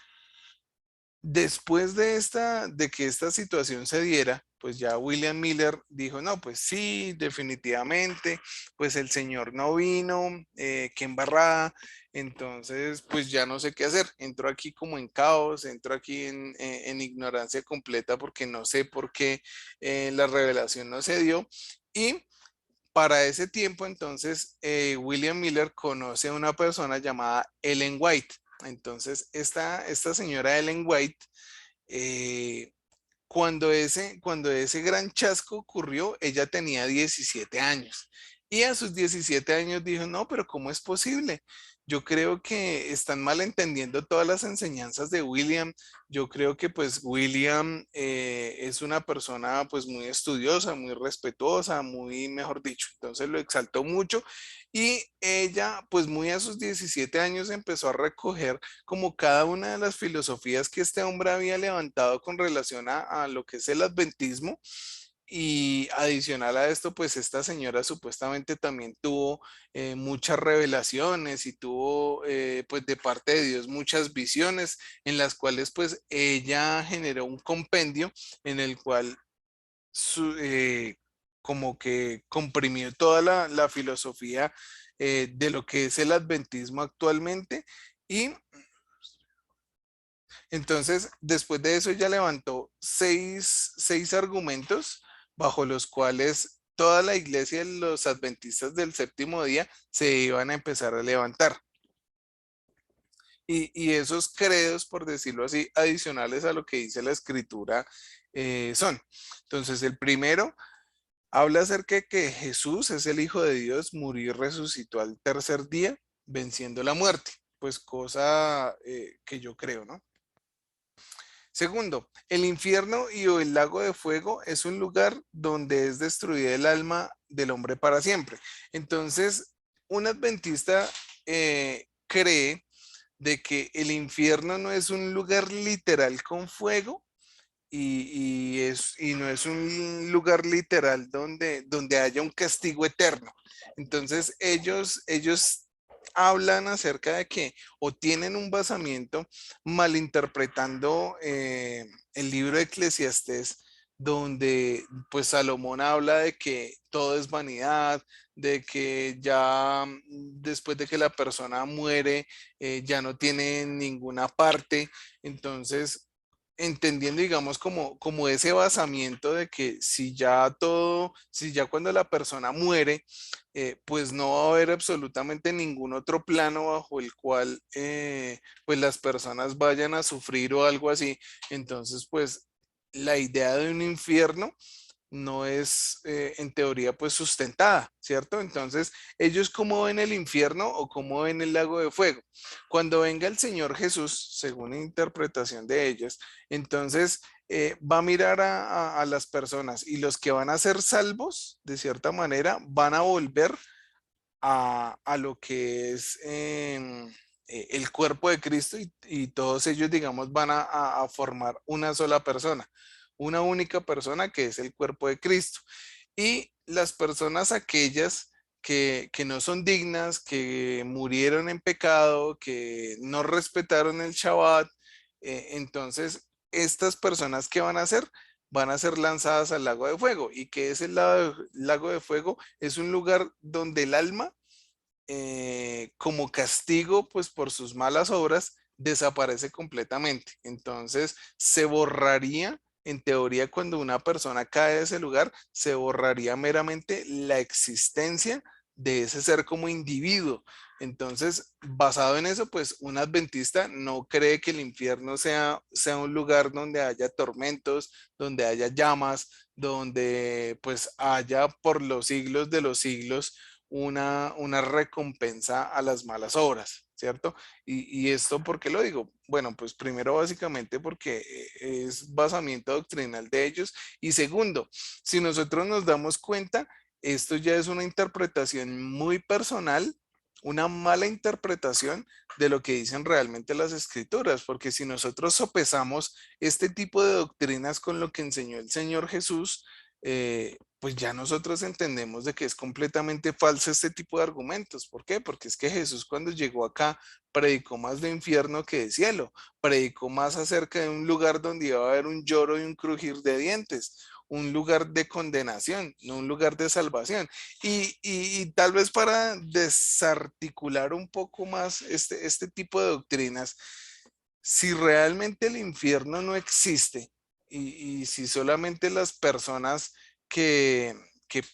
después de que esta situación se diera, pues ya William Miller dijo: no, pues sí, definitivamente, pues el señor no vino, qué embarrada, entonces pues ya no sé qué hacer, entro aquí como en caos, entro aquí en ignorancia completa porque no sé por qué la revelación no se dio. Y para ese tiempo, entonces, William Miller conoce a una persona llamada Ellen White. Entonces, esta señora Ellen White, eh, cuando ese gran chasco ocurrió, ella tenía 17 años. Y a sus 17 años dijo, no, pero ¿cómo es posible? Yo creo que están malentendiendo todas las enseñanzas de William. Yo creo que pues William es una persona pues muy estudiosa, muy respetuosa, muy, mejor dicho. Entonces lo exaltó mucho y ella pues muy a sus 17 años empezó a recoger como cada una de las filosofías que este hombre había levantado con relación a lo que es el adventismo. Y adicional a esto, pues esta señora supuestamente también tuvo muchas revelaciones y tuvo pues de parte de Dios muchas visiones en las cuales pues ella generó un compendio en el cual como que comprimió toda la filosofía de lo que es el adventismo actualmente. Y entonces, después de eso, ella levantó seis argumentos bajo los cuales toda la iglesia de los adventistas del séptimo día se iban a empezar a levantar. Y esos credos, por decirlo así, adicionales a lo que dice la escritura, son. Entonces, el primero habla acerca de que Jesús es el Hijo de Dios, murió y resucitó al tercer día, venciendo la muerte. Pues cosa que yo creo, ¿no? Segundo, el infierno y o el lago de fuego es un lugar donde es destruida el alma del hombre para siempre. Entonces, un adventista cree de que el infierno no es un lugar literal con fuego y no es un lugar literal donde haya un castigo eterno. Entonces, ellos hablan acerca de que o tienen un basamiento malinterpretando el libro de Eclesiastés, donde pues Salomón habla de que todo es vanidad, de que ya después de que la persona muere, ya no tiene ninguna parte. Entonces, entendiendo, digamos, como ese basamiento de que si ya cuando la persona muere, pues no va a haber absolutamente ningún otro plano bajo el cual pues las personas vayan a sufrir o algo así. Entonces, pues la idea de un infierno no es en teoría pues sustentada, ¿cierto? Entonces, ellos cómo ven el infierno o cómo ven el lago de fuego. Cuando venga el Señor Jesús, según la interpretación de ellos, entonces va a mirar a las personas y los que van a ser salvos, de cierta manera, van a volver a lo que es el cuerpo de Cristo y todos ellos, digamos, van a formar una sola persona, una única persona que es el cuerpo de Cristo. Y las personas aquellas que no son dignas, que murieron en pecado, que no respetaron el Shabbat, entonces estas personas que van a ser lanzadas al lago de fuego. ¿Y qué es el lago de fuego? Es un lugar donde el alma, como castigo, pues por sus malas obras, desaparece completamente. Entonces, se borraría, en teoría, cuando una persona cae de ese lugar, se borraría meramente la existencia de ese ser como individuo. Entonces, basado en eso, pues un adventista no cree que el infierno sea un lugar donde haya tormentos, donde haya llamas, donde pues haya por los siglos de los siglos una recompensa a las malas obras, ¿cierto? Y esto, ¿por qué lo digo? Bueno, pues primero básicamente porque es basamiento doctrinal de ellos y segundo, si nosotros nos damos cuenta, esto ya es una interpretación muy personal, una mala interpretación de lo que dicen realmente las escrituras, porque si nosotros sopesamos este tipo de doctrinas con lo que enseñó el Señor Jesús, pues ya nosotros entendemos de que es completamente falso este tipo de argumentos. ¿Por qué? Porque es que Jesús cuando llegó acá predicó más de infierno que de cielo, predicó más acerca de un lugar donde iba a haber un lloro y un crujir de dientes, un lugar de condenación, no un lugar de salvación. Y tal vez para desarticular un poco más este tipo de doctrinas, si realmente el infierno no existe y si solamente las personas que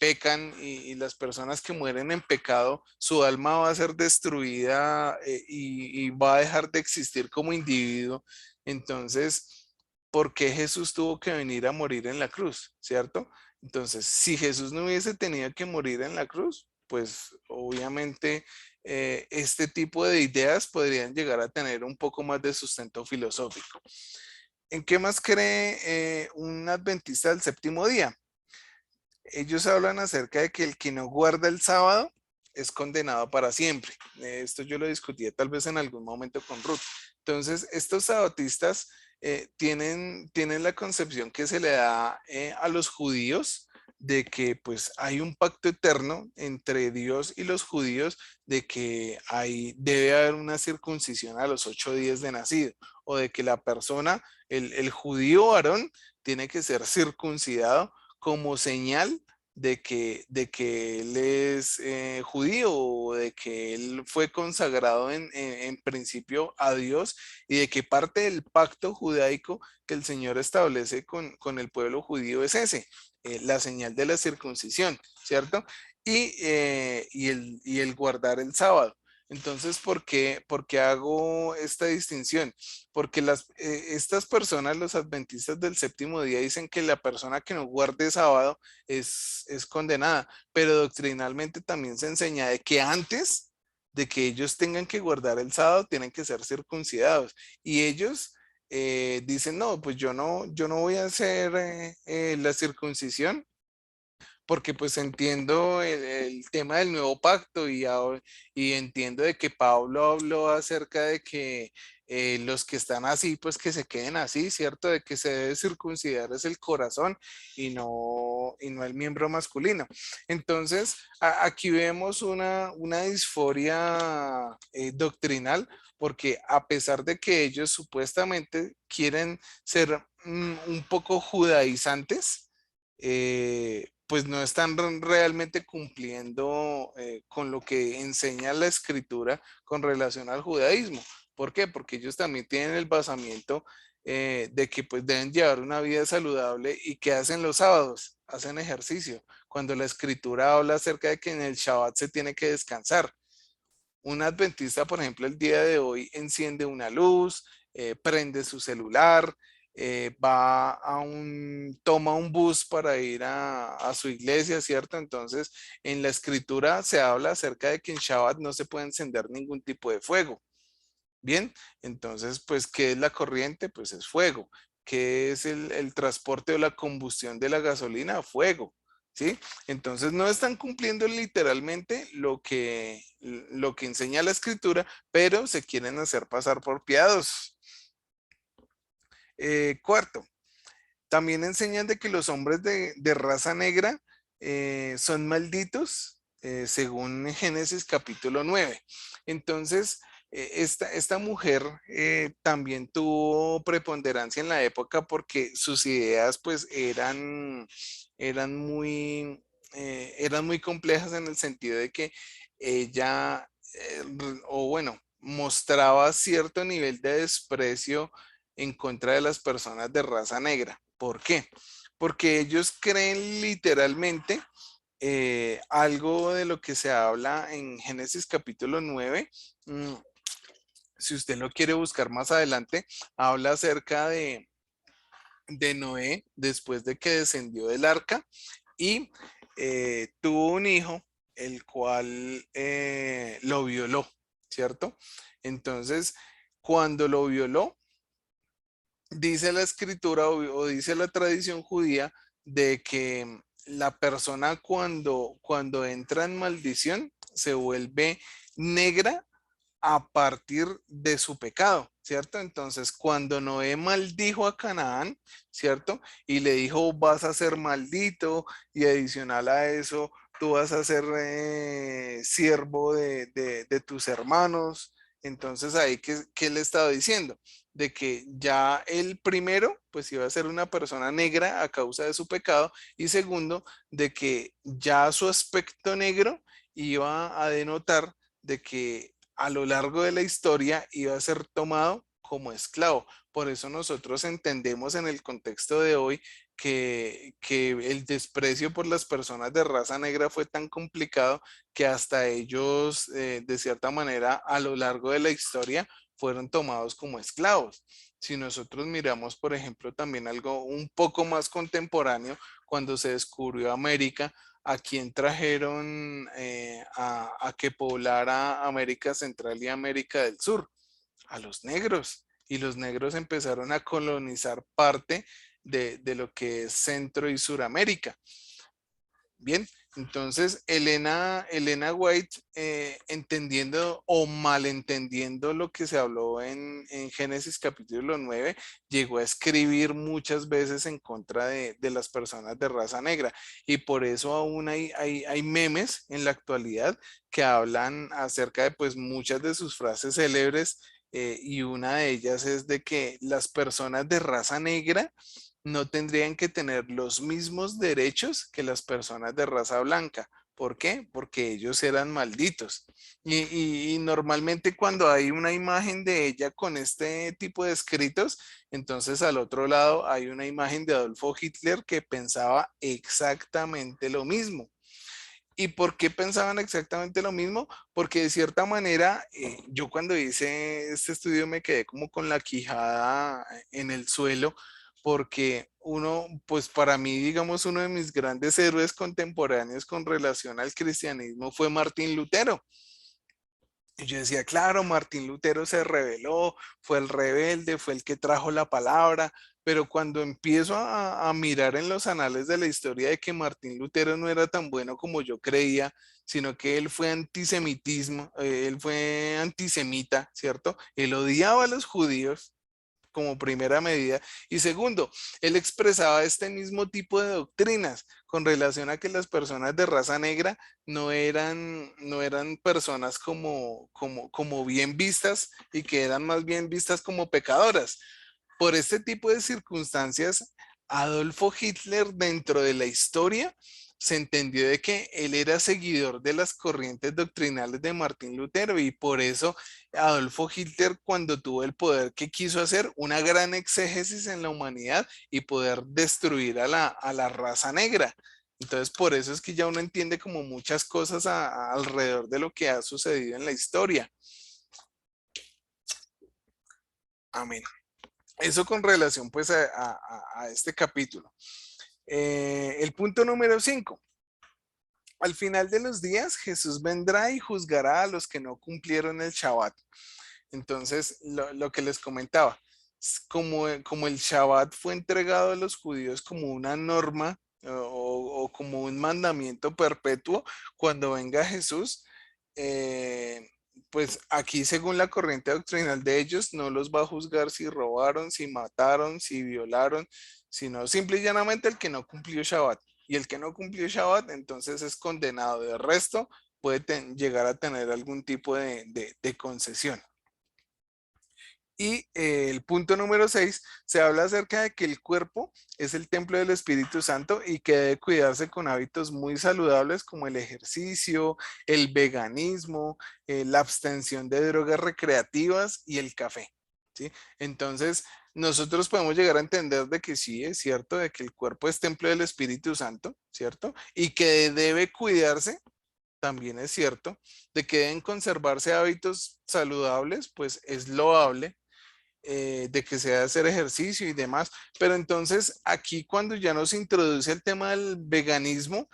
pecan y las personas que mueren en pecado, su alma va a ser destruida y va a dejar de existir como individuo, entonces por qué Jesús tuvo que venir a morir en la cruz, ¿cierto? Entonces, si Jesús no hubiese tenido que morir en la cruz, pues obviamente este tipo de ideas podrían llegar a tener un poco más de sustento filosófico. ¿En qué más cree un adventista del séptimo día? Ellos hablan acerca de que el que no guarda el sábado es condenado para siempre. Esto yo lo discutí tal vez en algún momento con Ruth. Entonces, estos sabatistas tienen la concepción que se le da a los judíos de que pues hay un pacto eterno entre Dios y los judíos de que debe haber una circuncisión a los 8 días de nacido, o de que la persona, el judío varón, tiene que ser circuncidado como señal de que él es judío, o de que él fue consagrado en principio a Dios, y de que parte del pacto judaico que el Señor establece con el pueblo judío es ese, la señal de la circuncisión, ¿cierto? Y el guardar el sábado. Entonces, ¿por qué hago esta distinción? Porque estas personas, los adventistas del séptimo día, dicen que la persona que no guarde sábado es condenada, pero doctrinalmente también se enseña de que antes de que ellos tengan que guardar el sábado, tienen que ser circuncidados. Y ellos dicen, no, pues yo no voy a hacer la circuncisión, porque pues entiendo el tema del nuevo pacto, y entiendo de que Pablo habló acerca de que los que están así, pues que se queden así, ¿cierto? De que se debe circuncidar es el corazón, y no el miembro masculino. Entonces, aquí vemos una disforia doctrinal, porque a pesar de que ellos supuestamente quieren ser un poco judaizantes, pues no están realmente cumpliendo con lo que enseña la escritura con relación al judaísmo. ¿Por qué? Porque ellos también tienen el basamiento de que pues deben llevar una vida saludable. ¿Y qué hacen los sábados? Hacen ejercicio, cuando la escritura habla acerca de que en el Shabbat se tiene que descansar. Un adventista, por ejemplo, el día de hoy enciende una luz, prende su celular, toma un bus para ir a su iglesia, ¿cierto? Entonces, en la escritura se habla acerca de que en Shabbat no se puede encender ningún tipo de fuego. Bien, entonces, pues, ¿qué es la corriente? Pues es fuego. ¿Qué es el transporte o la combustión de la gasolina? Fuego. ¿Sí? Entonces no están cumpliendo literalmente lo que enseña la escritura, pero se quieren hacer pasar por piadosos. Cuarto, también enseñan de que los hombres de raza negra son malditos, según Génesis capítulo 9. Entonces, esta mujer también tuvo preponderancia en la época, porque sus ideas pues eran muy complejas, en el sentido de que ella, o bueno, mostraba cierto nivel de desprecio en contra de las personas de raza negra. ¿Por qué? Porque ellos creen literalmente algo de lo que se habla en Génesis capítulo 9. mm, Si usted lo quiere buscar más adelante, habla acerca de Noé después de que descendió del arca y tuvo un hijo, el cual lo violó, ¿cierto? Entonces, cuando lo violó, dice la escritura o dice la tradición judía de que la persona, cuando entra en maldición, se vuelve negra a partir de su pecado, ¿cierto? Entonces, cuando Noé maldijo a Canaán, ¿cierto? Y le dijo, vas a ser maldito, y adicional a eso, tú vas a ser siervo de tus hermanos. Entonces, ahí, ¿qué le estaba diciendo? De que ya el primero, pues iba a ser una persona negra a causa de su pecado, y segundo, de que ya su aspecto negro iba a denotar de que a lo largo de la historia iba a ser tomado como esclavo. Por eso nosotros entendemos en el contexto de hoy que el desprecio por las personas de raza negra fue tan complicado, que hasta ellos, de cierta manera, a lo largo de la historia, fueron tomados como esclavos. Si nosotros miramos, por ejemplo, también algo un poco más contemporáneo, cuando se descubrió América, ¿a quién trajeron a que poblara América Central y América del Sur? A los negros. Y los negros empezaron a colonizar parte de lo que es Centro y Suramérica. Bien, entonces Elena White, entendiendo o malentendiendo lo que se habló en Génesis capítulo 9, llegó a escribir muchas veces en contra de las personas de raza negra. Y por eso aún hay memes en la actualidad que hablan acerca de pues muchas de sus frases célebres, y una de ellas es de que las personas de raza negra no tendrían que tener los mismos derechos que las personas de raza blanca. ¿Por qué? Porque ellos eran malditos. Y normalmente cuando hay una imagen de ella con este tipo de escritos, entonces al otro lado hay una imagen de Adolfo Hitler que pensaba exactamente lo mismo. ¿Y por qué pensaban exactamente lo mismo? Porque de cierta manera, yo cuando hice este estudio me quedé como con la quijada en el suelo, porque uno, pues para mí, digamos, uno de mis grandes héroes contemporáneos con relación al cristianismo fue Martín Lutero. Y yo decía, claro, Martín Lutero se rebeló, fue el rebelde, fue el que trajo la palabra, pero cuando empiezo a mirar en los anales de la historia de que Martín Lutero no era tan bueno como yo creía, sino que él fue antisemitismo, él fue antisemita, ¿cierto? Él odiaba a los judíos como primera medida. Y segundo, él expresaba este mismo tipo de doctrinas con relación a que las personas de raza negra no eran personas como bien vistas y que eran más bien vistas como pecadoras. Por este tipo de circunstancias, Adolfo Hitler dentro de la historia se entendió de que él era seguidor de las corrientes doctrinales de Martín Lutero y por eso Adolfo Hitler cuando tuvo el poder que quiso hacer una gran exégesis en la humanidad y poder destruir a la raza negra. Entonces por eso es que ya uno entiende como muchas cosas alrededor de lo que ha sucedido en la historia. Amén. Eso con relación pues a este capítulo. El punto número 5. Al final de los días, Jesús vendrá y juzgará a los que no cumplieron el Shabbat. Entonces, lo que les comentaba, como el Shabbat fue entregado a los judíos como una norma o como un mandamiento perpetuo, cuando venga Jesús, eh, pues aquí según la corriente doctrinal de ellos, no los va a juzgar si robaron, si mataron, si violaron, sino simple y llanamente el que no cumplió Shabbat. Y el que no cumplió Shabbat, entonces es condenado. De resto, puede llegar a tener algún tipo de concesión. Y el punto número 6, se habla acerca de que el cuerpo es el templo del Espíritu Santo y que debe cuidarse con hábitos muy saludables como el ejercicio, el veganismo, la abstención de drogas recreativas y el café, ¿sí? Entonces, nosotros podemos llegar a entender de que sí, es cierto, de que el cuerpo es templo del Espíritu Santo, ¿cierto? Y que debe cuidarse, también es cierto, de que deben conservarse hábitos saludables, pues es loable, de que se debe hacer ejercicio y demás. Pero entonces aquí cuando ya nos introduce el tema del veganismo,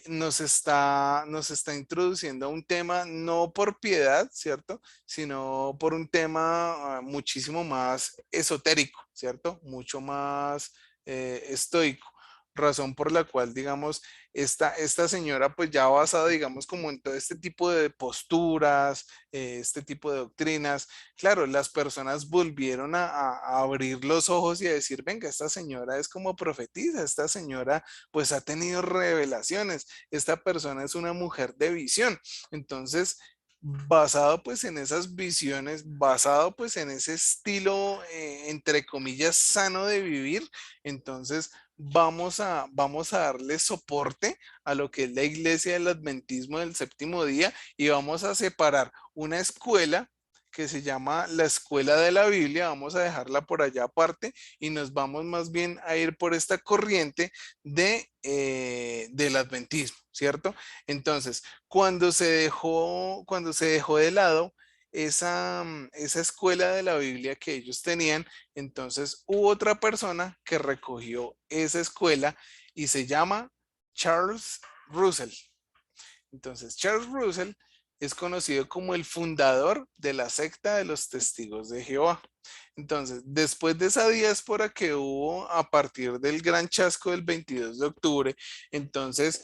nos está introduciendo a un tema no por piedad, ¿cierto? Sino por un tema muchísimo más esotérico, ¿cierto? Mucho más estoico. Razón por la cual, digamos, esta señora, pues ya basada, digamos, como en todo este tipo de posturas, este tipo de doctrinas, claro, las personas volvieron a abrir los ojos y a decir, venga, esta señora es como profetiza, esta señora pues ha tenido revelaciones, esta persona es una mujer de visión. Entonces, basado pues en esas visiones, basado pues en ese estilo, entre comillas, sano de vivir, entonces vamos a darle soporte a lo que es la iglesia del adventismo del séptimo día y vamos a separar una escuela que se llama la Escuela de la Biblia, vamos a dejarla por allá aparte y nos vamos más bien a ir por esta corriente del adventismo, ¿cierto? Entonces, cuando se dejó de lado esa escuela de la Biblia que ellos tenían, entonces hubo otra persona que recogió esa escuela y se llama Charles Russell. Entonces, Charles Russell es conocido como el fundador de la secta de los Testigos de Jehová. Entonces, después de esa diáspora que hubo a partir del gran chasco del 22 de octubre, entonces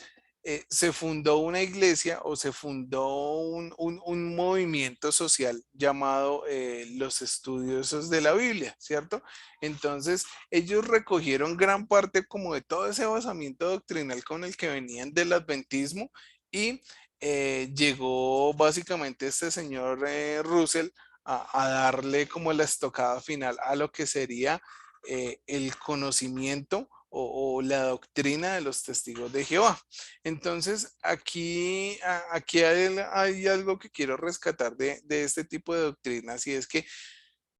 se fundó una iglesia o se fundó un movimiento social llamado los estudiosos de la Biblia, ¿cierto? Entonces, ellos recogieron gran parte como de todo ese basamiento doctrinal con el que venían del adventismo y llegó básicamente este señor Russell a darle como la estocada final a lo que sería el conocimiento o la doctrina de los testigos de Jehová. Entonces, aquí hay algo que quiero rescatar de este tipo de doctrinas y es que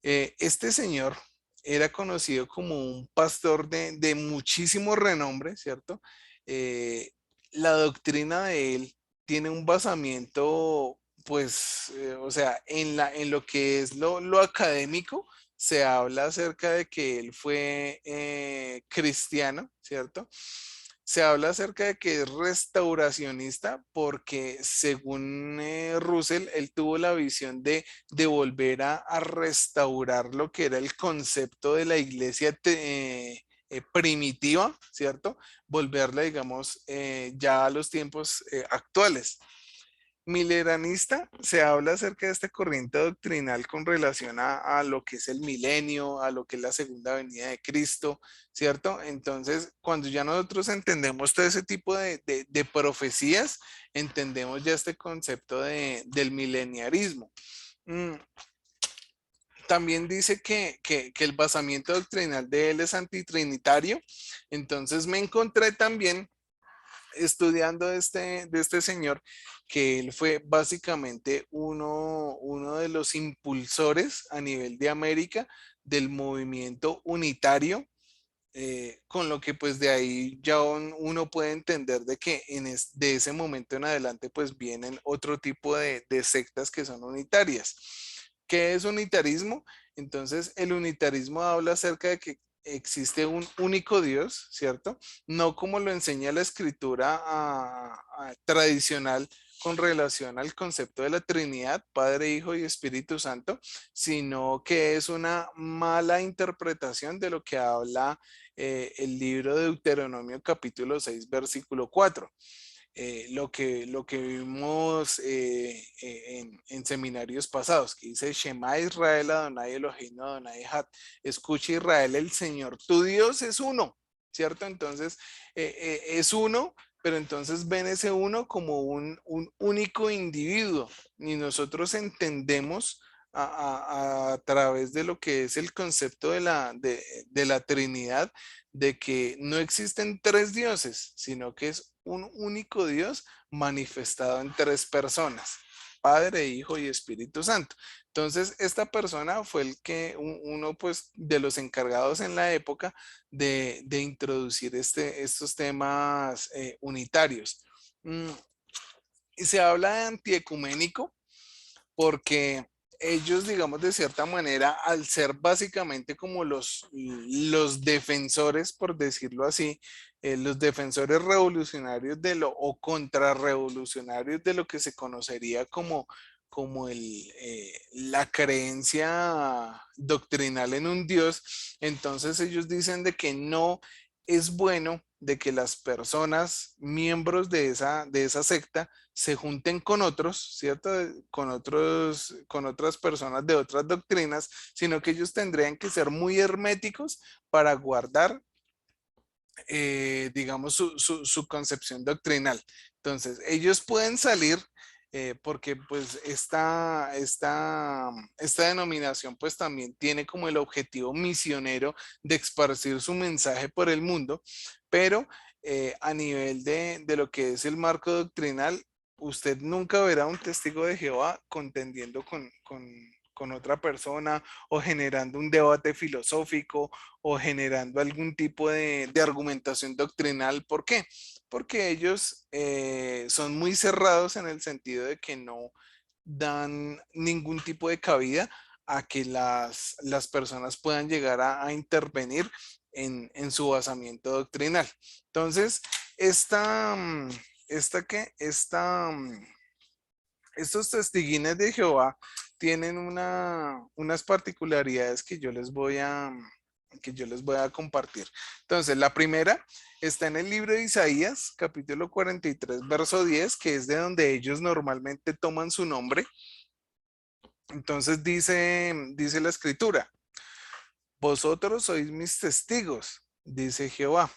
este señor era conocido como un pastor de muchísimo renombre, ¿cierto? Eh, la doctrina de él tiene un basamiento, pues, o sea, en lo que es lo académico, se habla acerca de que él fue cristiano, ¿cierto? Se habla acerca de que es restauracionista porque según Russell, él tuvo la visión de volver a restaurar lo que era el concepto de la iglesia primitiva, ¿cierto? Volverla, digamos, ya a los tiempos actuales. Mileranista, se habla acerca de esta corriente doctrinal con relación a lo que es el milenio, a lo que es la segunda venida de Cristo, ¿cierto? Entonces, cuando ya nosotros entendemos todo ese tipo de profecías, entendemos ya este concepto del mileniarismo. Mm, También dice que el basamiento doctrinal de él es antitrinitario, entonces me encontré también estudiando de este señor, que él fue básicamente uno de los impulsores a nivel de América del movimiento unitario, con lo que pues de ahí ya uno puede entender de que de ese momento en adelante pues vienen otro tipo de sectas que son unitarias. ¿Qué es unitarismo? Entonces el unitarismo habla acerca de que existe un único Dios, ¿cierto? No como lo enseña la escritura tradicional con relación al concepto de la Trinidad, Padre, Hijo y Espíritu Santo, sino que es una mala interpretación de lo que habla el libro de Deuteronomio capítulo 6 versículo 4. Lo que vimos en seminarios pasados, que dice Shema Israel Adonai Eloheinu Adonai Echad. Escucha Israel, el Señor tu Dios es uno, ¿cierto? Entonces es uno, pero entonces ven ese uno como un único individuo y nosotros entendemos a través de lo que es el concepto de la Trinidad, de que no existen tres dioses, sino que es un único Dios manifestado en tres personas, Padre, Hijo y Espíritu Santo. Entonces, esta persona fue el que uno pues de los encargados en la época de introducir estos temas unitarios. Mm, Y se habla de antiecuménico porque ellos, digamos, de cierta manera, al ser básicamente como los defensores, por decirlo así, los defensores revolucionarios o contrarrevolucionarios de lo que se conocería como la creencia doctrinal en un Dios, entonces ellos dicen de que no es bueno de que las personas, miembros de esa secta, se junten con otros, ¿cierto? Con otras personas de otras doctrinas, sino que ellos tendrían que ser muy herméticos para guardar, digamos, su concepción doctrinal. Entonces, ellos pueden salir porque pues esta denominación pues también tiene como el objetivo misionero de esparcir su mensaje por el mundo, pero a nivel de lo que es el marco doctrinal, usted nunca verá un testigo de Jehová contendiendo con otra persona o generando un debate filosófico o generando algún tipo de argumentación doctrinal. ¿Por qué? Porque ellos son muy cerrados en el sentido de que no dan ningún tipo de cabida a que las personas puedan llegar a intervenir en su basamiento doctrinal. Entonces, esta, esta que, esta, estos testiguines de Jehová tienen unas particularidades que yo les voy a compartir. Entonces, la primera está en el libro de Isaías, capítulo 43, verso 10, que es de donde ellos normalmente toman su nombre. Entonces dice la escritura: vosotros sois mis testigos, dice Jehová,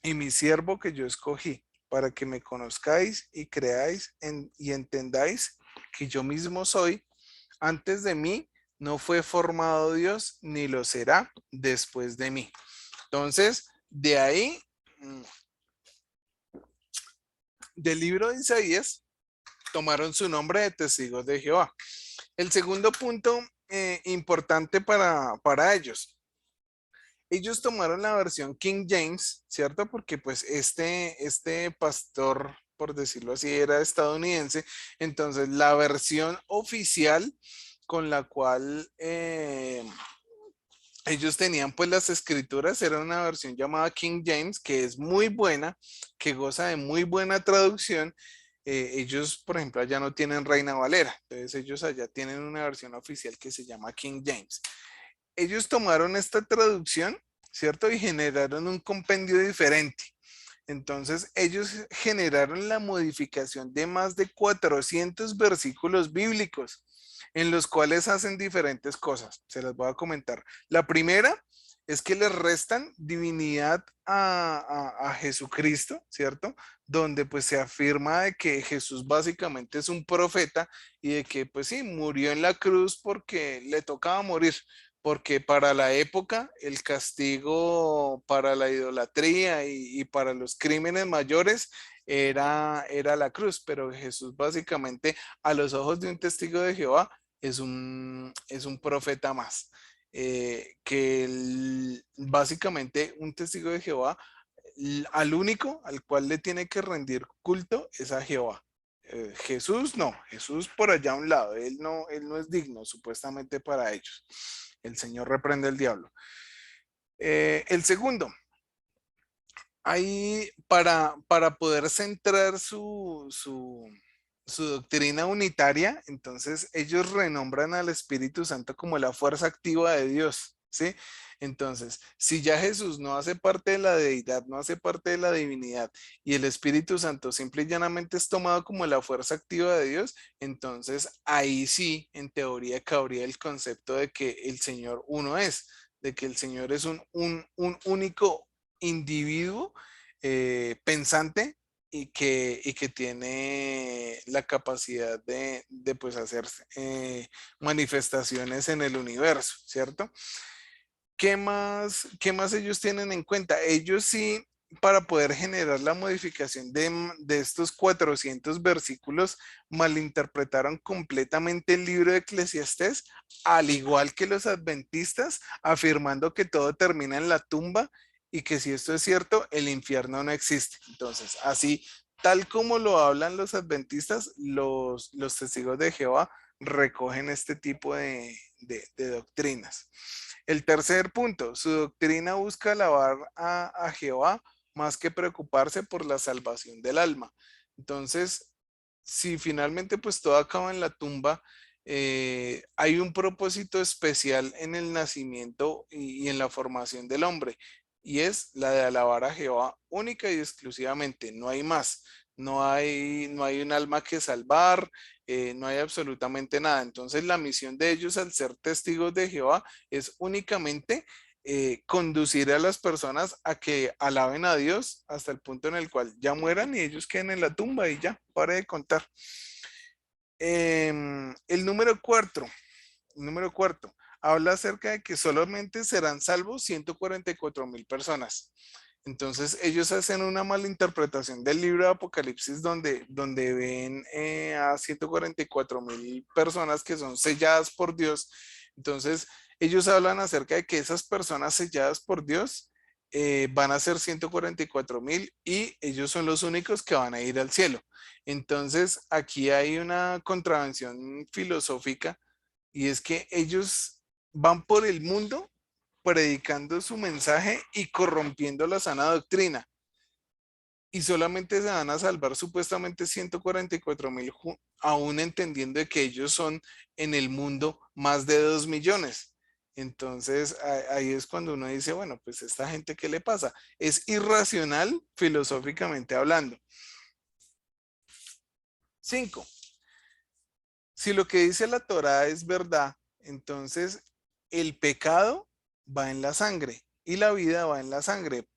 y mi siervo que yo escogí, para que me conozcáis y creáis y entendáis que yo mismo soy. Antes de mí no fue formado Dios, ni lo será después de mí. Entonces, de ahí, del libro de Isaías, tomaron su nombre de testigos de Jehová. El segundo punto importante para ellos tomaron la versión King James, ¿cierto? Porque pues este pastor, por decirlo así, era estadounidense. Entonces, la versión oficial con la cual ellos tenían pues las escrituras era una versión llamada King James, que es muy buena, que goza de muy buena traducción. Ellos, por ejemplo, allá no tienen Reina Valera, entonces ellos allá tienen una versión oficial que se llama King James. Ellos tomaron esta traducción, ¿cierto? Y generaron un compendio diferente. Entonces, ellos generaron la modificación de más de 400 versículos bíblicos, en los cuales hacen diferentes cosas. Se las voy a comentar. La primera es que les restan divinidad a Jesucristo, ¿cierto? Donde pues se afirma de que Jesús básicamente es un profeta y de que pues sí, murió en la cruz porque le tocaba morir, porque para la época el castigo para la idolatría y para los crímenes mayores era la cruz, pero Jesús básicamente a los ojos de un testigo de Jehová es un profeta más. Básicamente un testigo de Jehová, al único al cual le tiene que rendir culto es a Jehová. Jesús no, Jesús por allá a un lado, él no es digno supuestamente para ellos. El Señor reprende al diablo. El segundo, ahí para poder centrar su doctrina unitaria, entonces ellos renombran al Espíritu Santo como la fuerza activa de Dios, ¿sí? Entonces, si ya Jesús no hace parte de la deidad, no hace parte de la divinidad, y el Espíritu Santo simple y llanamente es tomado como la fuerza activa de Dios, entonces ahí sí, en teoría, cabría el concepto de que el Señor uno es, de que el Señor es un único individuo pensante y que tiene la capacidad de pues hacer manifestaciones en el universo, ¿cierto? Qué más ellos tienen en cuenta? Ellos sí, para poder generar la modificación de estos 400 versículos, malinterpretaron completamente el libro de Eclesiastés, al igual que los adventistas, afirmando que todo termina en la tumba y que si esto es cierto, el infierno no existe. Entonces, así, tal como lo hablan los adventistas, los testigos de Jehová recogen este tipo de doctrinas. El tercer punto, su doctrina busca alabar a Jehová más que preocuparse por la salvación del alma. Entonces, si finalmente pues todo acaba en la tumba, hay un propósito especial en el nacimiento y en la formación del hombre, y es la de alabar a Jehová única y exclusivamente, no hay más. No hay un alma que salvar, no hay absolutamente nada. Entonces la misión de ellos al ser testigos de Jehová es únicamente conducir a las personas a que alaben a Dios hasta el punto en el cual ya mueran y ellos queden en la tumba y ya, pare de contar. El número cuarto, habla acerca de que solamente serán salvos 144,000 personas. Entonces ellos hacen una malinterpretación del libro de Apocalipsis donde ven a 144,000 personas que son selladas por Dios. Entonces ellos hablan acerca de que esas personas selladas por Dios van a ser 144.000 y ellos son los únicos que van a ir al cielo. Entonces, aquí hay una contravención filosófica y es que ellos van por el mundo predicando su mensaje y corrompiendo la sana doctrina. Y solamente se van a salvar supuestamente 144.000, aún entendiendo de que ellos son en el mundo más de 2 millones. Entonces ahí es cuando uno dice, bueno, pues esta gente, ¿qué le pasa? Es irracional filosóficamente hablando. 5. Si lo que dice la Torá es verdad, entonces el pecado va en la sangre y la vida va en la sangre.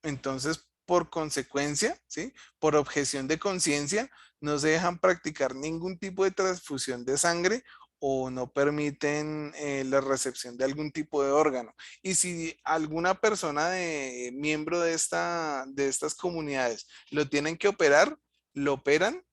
Entonces, por consecuencia, ¿sí? Por objeción de conciencia, no se dejan practicar ningún tipo de transfusión de sangre o no permiten la recepción de algún tipo de órgano. Y si alguna persona de miembro de estas comunidades lo tienen que operar, lo operan.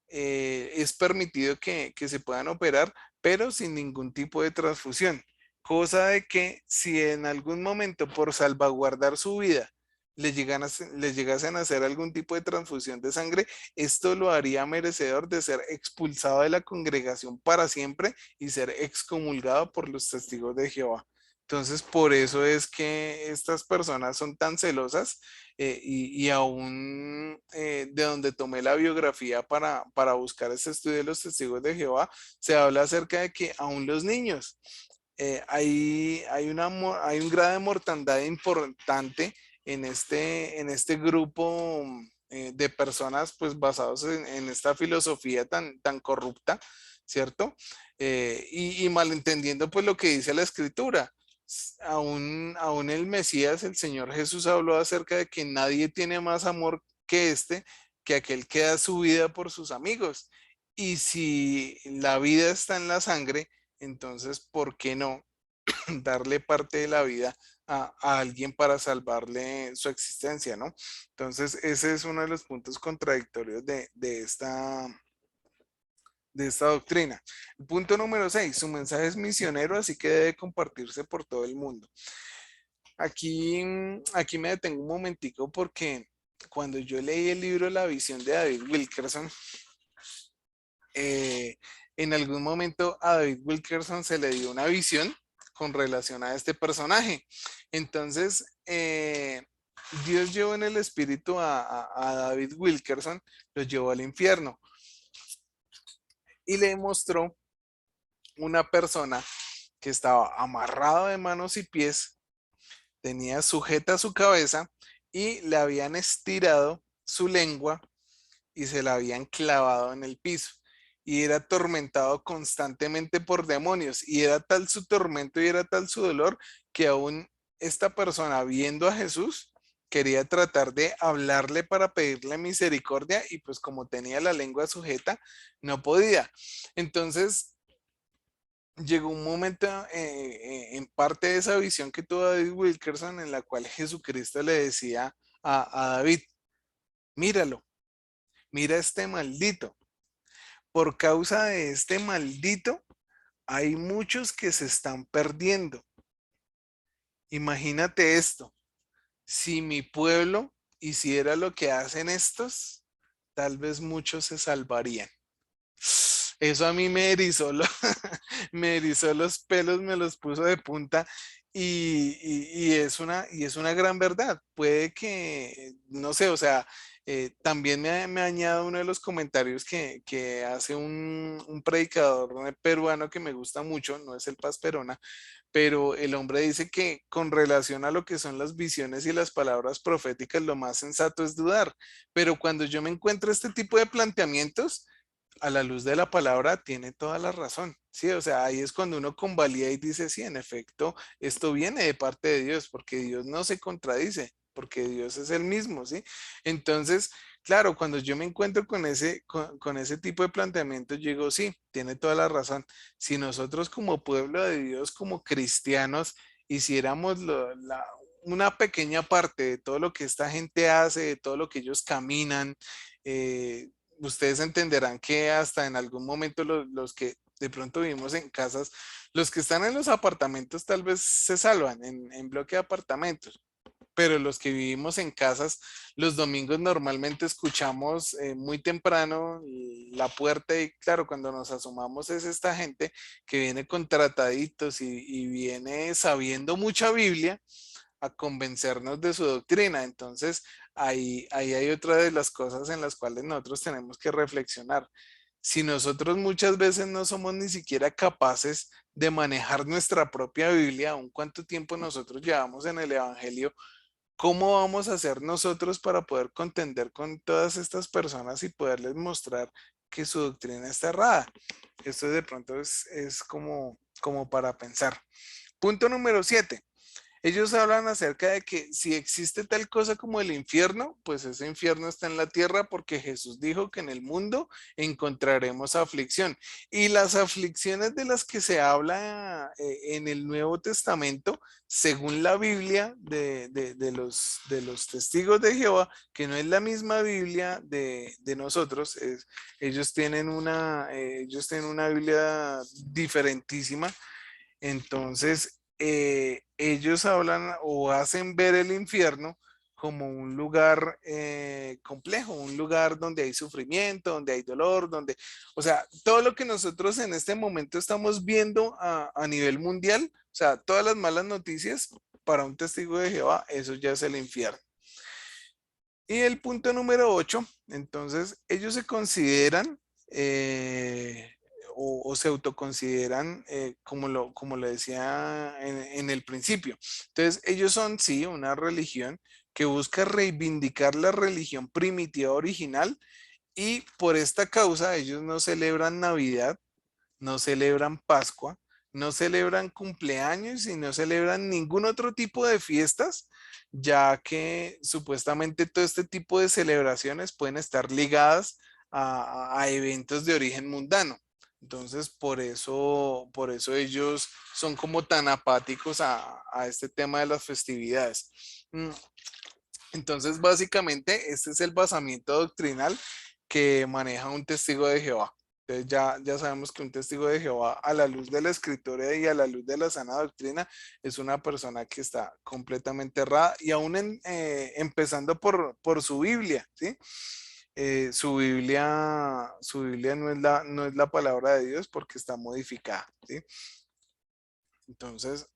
Es permitido que se puedan operar, pero sin ningún tipo de transfusión. Cosa de que si en algún momento por salvaguardar su vida les llegasen a hacer algún tipo de transfusión de sangre, esto lo haría merecedor de ser expulsado de la congregación para siempre y ser excomulgado por los testigos de Jehová. Entonces, por eso es que estas personas son tan celosas y aún de donde tomé la biografía para buscar ese estudio de los testigos de Jehová, se habla acerca de que aún los niños, hay un grado de mortandad importante en este grupo de personas pues basados en esta filosofía tan corrupta, ¿cierto? Y malentendiendo pues lo que dice la escritura. Aún el Mesías, el Señor Jesús habló acerca de que nadie tiene más amor que aquel que da su vida por sus amigos. Y si la vida está en la sangre, entonces, ¿por qué no darle parte de la vida a alguien para salvarle su existencia, ¿no? Entonces, ese es uno de los puntos contradictorios de esta doctrina. El punto número 6, su mensaje es misionero, así que debe compartirse por todo el mundo. Aquí me detengo un momentico porque cuando yo leí el libro La visión de David Wilkerson, en algún momento a David Wilkerson se le dio una visión con relación a este personaje. Entonces, Dios llevó en el espíritu a David Wilkerson, lo llevó al infierno y le mostró una persona que estaba amarrado de manos y pies, tenía sujeta su cabeza y le habían estirado su lengua y se la habían clavado en el piso. Y era atormentado constantemente por demonios. Y era tal su tormento y era tal su dolor que aún esta persona, viendo a Jesús, quería tratar de hablarle para pedirle misericordia y pues como tenía la lengua sujeta, no podía. Entonces llegó un momento en parte de esa visión que tuvo David Wilkerson en la cual Jesucristo le decía a David, míralo, mira este maldito. Por causa de este maldito, hay muchos que se están perdiendo. Imagínate esto, si mi pueblo hiciera lo que hacen estos, tal vez muchos se salvarían. Eso a mí me erizó los pelos, me los puso de punta y es una gran verdad. Puede que, no sé, o sea, también me añado uno de los comentarios que hace un predicador peruano que me gusta mucho, no es el Paz Perona, pero el hombre dice que con relación a lo que son las visiones y las palabras proféticas, lo más sensato es dudar. Pero cuando yo me encuentro este tipo de planteamientos, a la luz de la palabra tiene toda la razón, ¿sí? O sea, ahí es cuando uno convalida y dice, sí, en efecto, esto viene de parte de Dios, porque Dios no se contradice, porque Dios es el mismo, ¿sí? Entonces, claro, cuando yo me encuentro con ese tipo de planteamientos, yo digo, sí, tiene toda la razón. Si nosotros como pueblo de Dios, como cristianos, hiciéramos una pequeña parte de todo lo que esta gente hace, de todo lo que ellos caminan, ustedes entenderán que hasta en algún momento los que de pronto vivimos en casas, los que están en los apartamentos tal vez se salvan en bloque de apartamentos, pero los que vivimos en casas, los domingos normalmente escuchamos muy temprano la puerta y claro, cuando nos asomamos es esta gente que viene con trataditos y viene sabiendo mucha Biblia a convencernos de su doctrina. Entonces, ahí hay otra de las cosas en las cuales nosotros tenemos que reflexionar. Si nosotros muchas veces no somos ni siquiera capaces de manejar nuestra propia Biblia, aun cuánto tiempo nosotros llevamos en el Evangelio, ¿cómo vamos a hacer nosotros para poder contender con todas estas personas y poderles mostrar que su doctrina está errada? Esto de pronto es como para pensar. Punto número 7. Ellos hablan acerca de que si existe tal cosa como el infierno, pues ese infierno está en la tierra porque Jesús dijo que en el mundo encontraremos aflicción. Y las aflicciones de las que se habla en el Nuevo Testamento, según la Biblia de los testigos de Jehová, que no es la misma Biblia de nosotros, ellos tienen una Biblia diferentísima. Entonces, ellos hablan o hacen ver el infierno como un lugar complejo, un lugar donde hay sufrimiento, donde hay dolor, o sea, todo lo que nosotros en este momento estamos viendo a nivel mundial, o sea, todas las malas noticias para un testigo de Jehová, eso ya es el infierno. Y el punto número 8, entonces ellos se consideran o se autoconsideran, como lo decía en el principio. Entonces ellos son, sí, una religión que busca reivindicar la religión primitiva original y por esta causa ellos no celebran Navidad, no celebran Pascua, no celebran cumpleaños y no celebran ningún otro tipo de fiestas, ya que supuestamente todo este tipo de celebraciones pueden estar ligadas a eventos de origen mundano. Entonces, por eso ellos son como tan apáticos a este tema de las festividades. Entonces, básicamente, este es el basamiento doctrinal que maneja un testigo de Jehová. Entonces, ya sabemos que un testigo de Jehová, a la luz de la escritura y a la luz de la sana doctrina, es una persona que está completamente errada y aún empezando por su Biblia, ¿sí? Su Biblia no es la palabra de Dios porque está modificada, ¿sí? Entonces,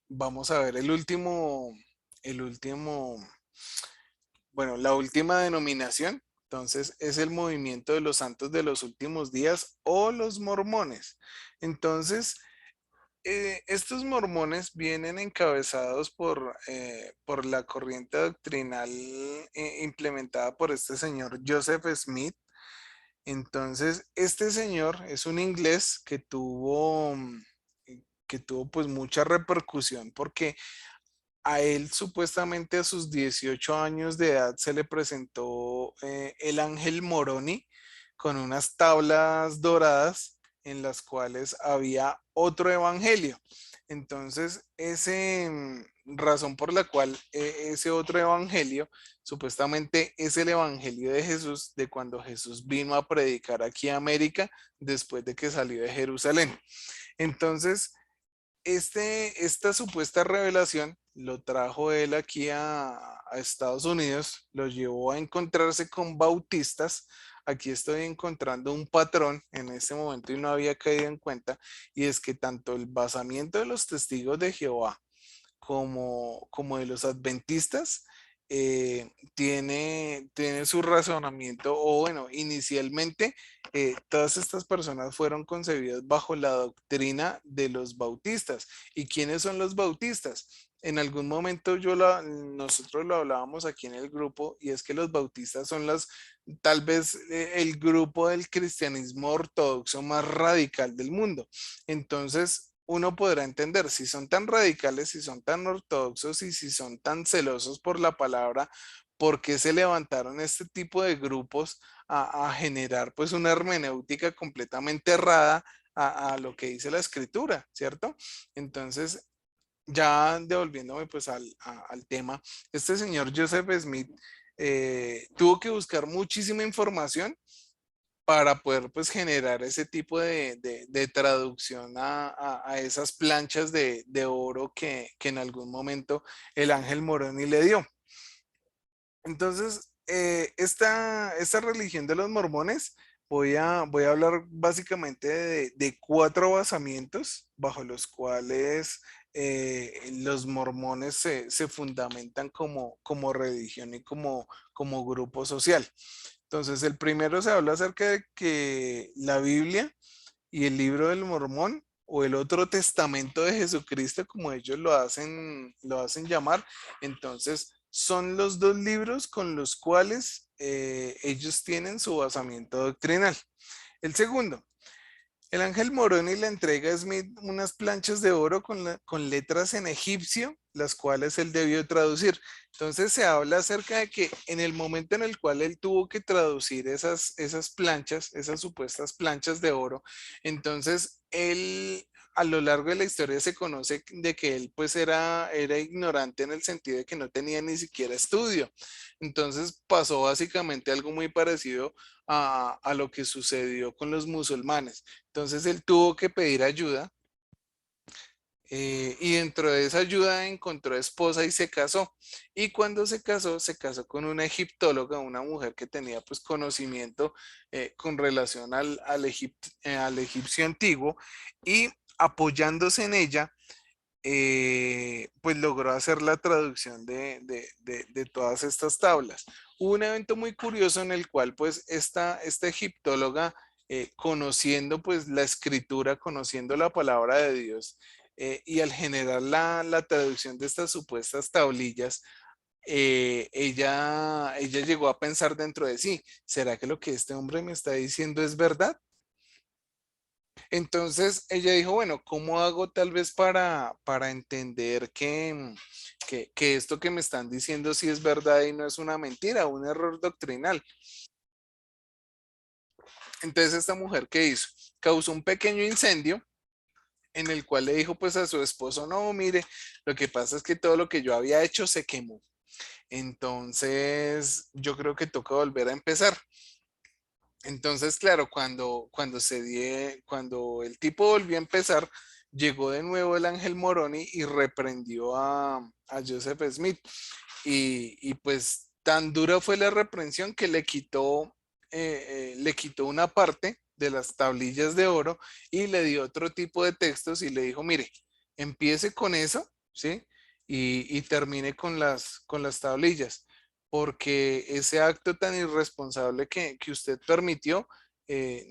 vamos a ver el último, bueno, la última denominación, entonces, es el movimiento de los santos de los últimos días o los mormones. Entonces, estos mormones vienen encabezados por la corriente doctrinal implementada por este señor Joseph Smith. Entonces, este señor es un inglés que tuvo pues mucha repercusión porque a él supuestamente a sus 18 años de edad se le presentó el ángel Moroni con unas tablas doradas en las cuales había otro evangelio. Entonces, razón por la cual ese otro evangelio supuestamente es el evangelio de Jesús, de cuando Jesús vino a predicar aquí a América después de que salió de Jerusalén. Entonces, esta supuesta revelación lo trajo él aquí a Estados Unidos, lo llevó a encontrarse con bautistas. Aquí estoy encontrando un patrón en este momento y no había caído en cuenta, y es que tanto el basamiento de los testigos de Jehová como de los adventistas, tiene su razonamiento, o bueno, inicialmente todas estas personas fueron concebidas bajo la doctrina de los bautistas. ¿Y quiénes son los bautistas? En algún momento nosotros lo hablábamos aquí en el grupo, y es que los bautistas son tal vez el grupo del cristianismo ortodoxo más radical del mundo. Entonces, uno podrá entender si son tan radicales, si son tan ortodoxos y si son tan celosos por la palabra, por qué se levantaron este tipo de grupos a generar pues una hermenéutica completamente errada a lo que dice la escritura, ¿cierto? Entonces, ya devolviéndome pues al tema, este señor Joseph Smith tuvo que buscar muchísima información para poder pues generar ese tipo de traducción a esas planchas de oro que en algún momento el ángel Moroni le dio. Entonces, esta religión de los mormones, voy a hablar básicamente de cuatro basamientos bajo los cuales los mormones se fundamentan como religión y como grupo social. Entonces, el primero se habla acerca de que la Biblia y el libro del Mormón o el otro testamento de Jesucristo, como ellos lo hacen llamar, entonces son los dos libros con los cuales ellos tienen su basamiento doctrinal. El segundo, el ángel Moroni le entrega a Smith unas planchas de oro con letras en egipcio, las cuales él debió traducir. Entonces se habla acerca de que en el momento en el cual él tuvo que traducir esas planchas, esas supuestas planchas de oro, entonces él a lo largo de la historia se conoce de que él pues era ignorante en el sentido de que no tenía ni siquiera estudio. Entonces pasó básicamente algo muy parecido a lo que sucedió con los musulmanes. Entonces él tuvo que pedir ayuda y dentro de esa ayuda encontró esposa y se casó. Y cuando se casó con una egiptóloga, una mujer que tenía pues conocimiento con relación al egipcio antiguo y apoyándose en ella, pues logró hacer la traducción de todas estas tablas. Hubo un evento muy curioso en el cual pues esta egiptóloga, conociendo pues la escritura, conociendo la palabra de Dios, y al generar la traducción de estas supuestas tablillas, ella llegó a pensar dentro de sí, ¿será que lo que este hombre me está diciendo es verdad? Entonces ella dijo, bueno, ¿cómo hago tal vez para entender que esto que me están diciendo sí es verdad y no es una mentira, un error doctrinal? Entonces esta mujer, ¿qué hizo? Causó un pequeño incendio en el cual le dijo pues a su esposo, no, mire, lo que pasa es que todo lo que yo había hecho se quemó. Entonces yo creo que toca volver a empezar. Entonces, claro, cuando el tipo volvió a empezar, llegó de nuevo el ángel Moroni y reprendió a Joseph Smith. Y pues tan dura fue la reprensión que le quitó una parte de las tablillas de oro y le dio otro tipo de textos y le dijo, mire, empiece con eso, ¿sí? Y termine con las tablillas porque ese acto tan irresponsable que usted permitió,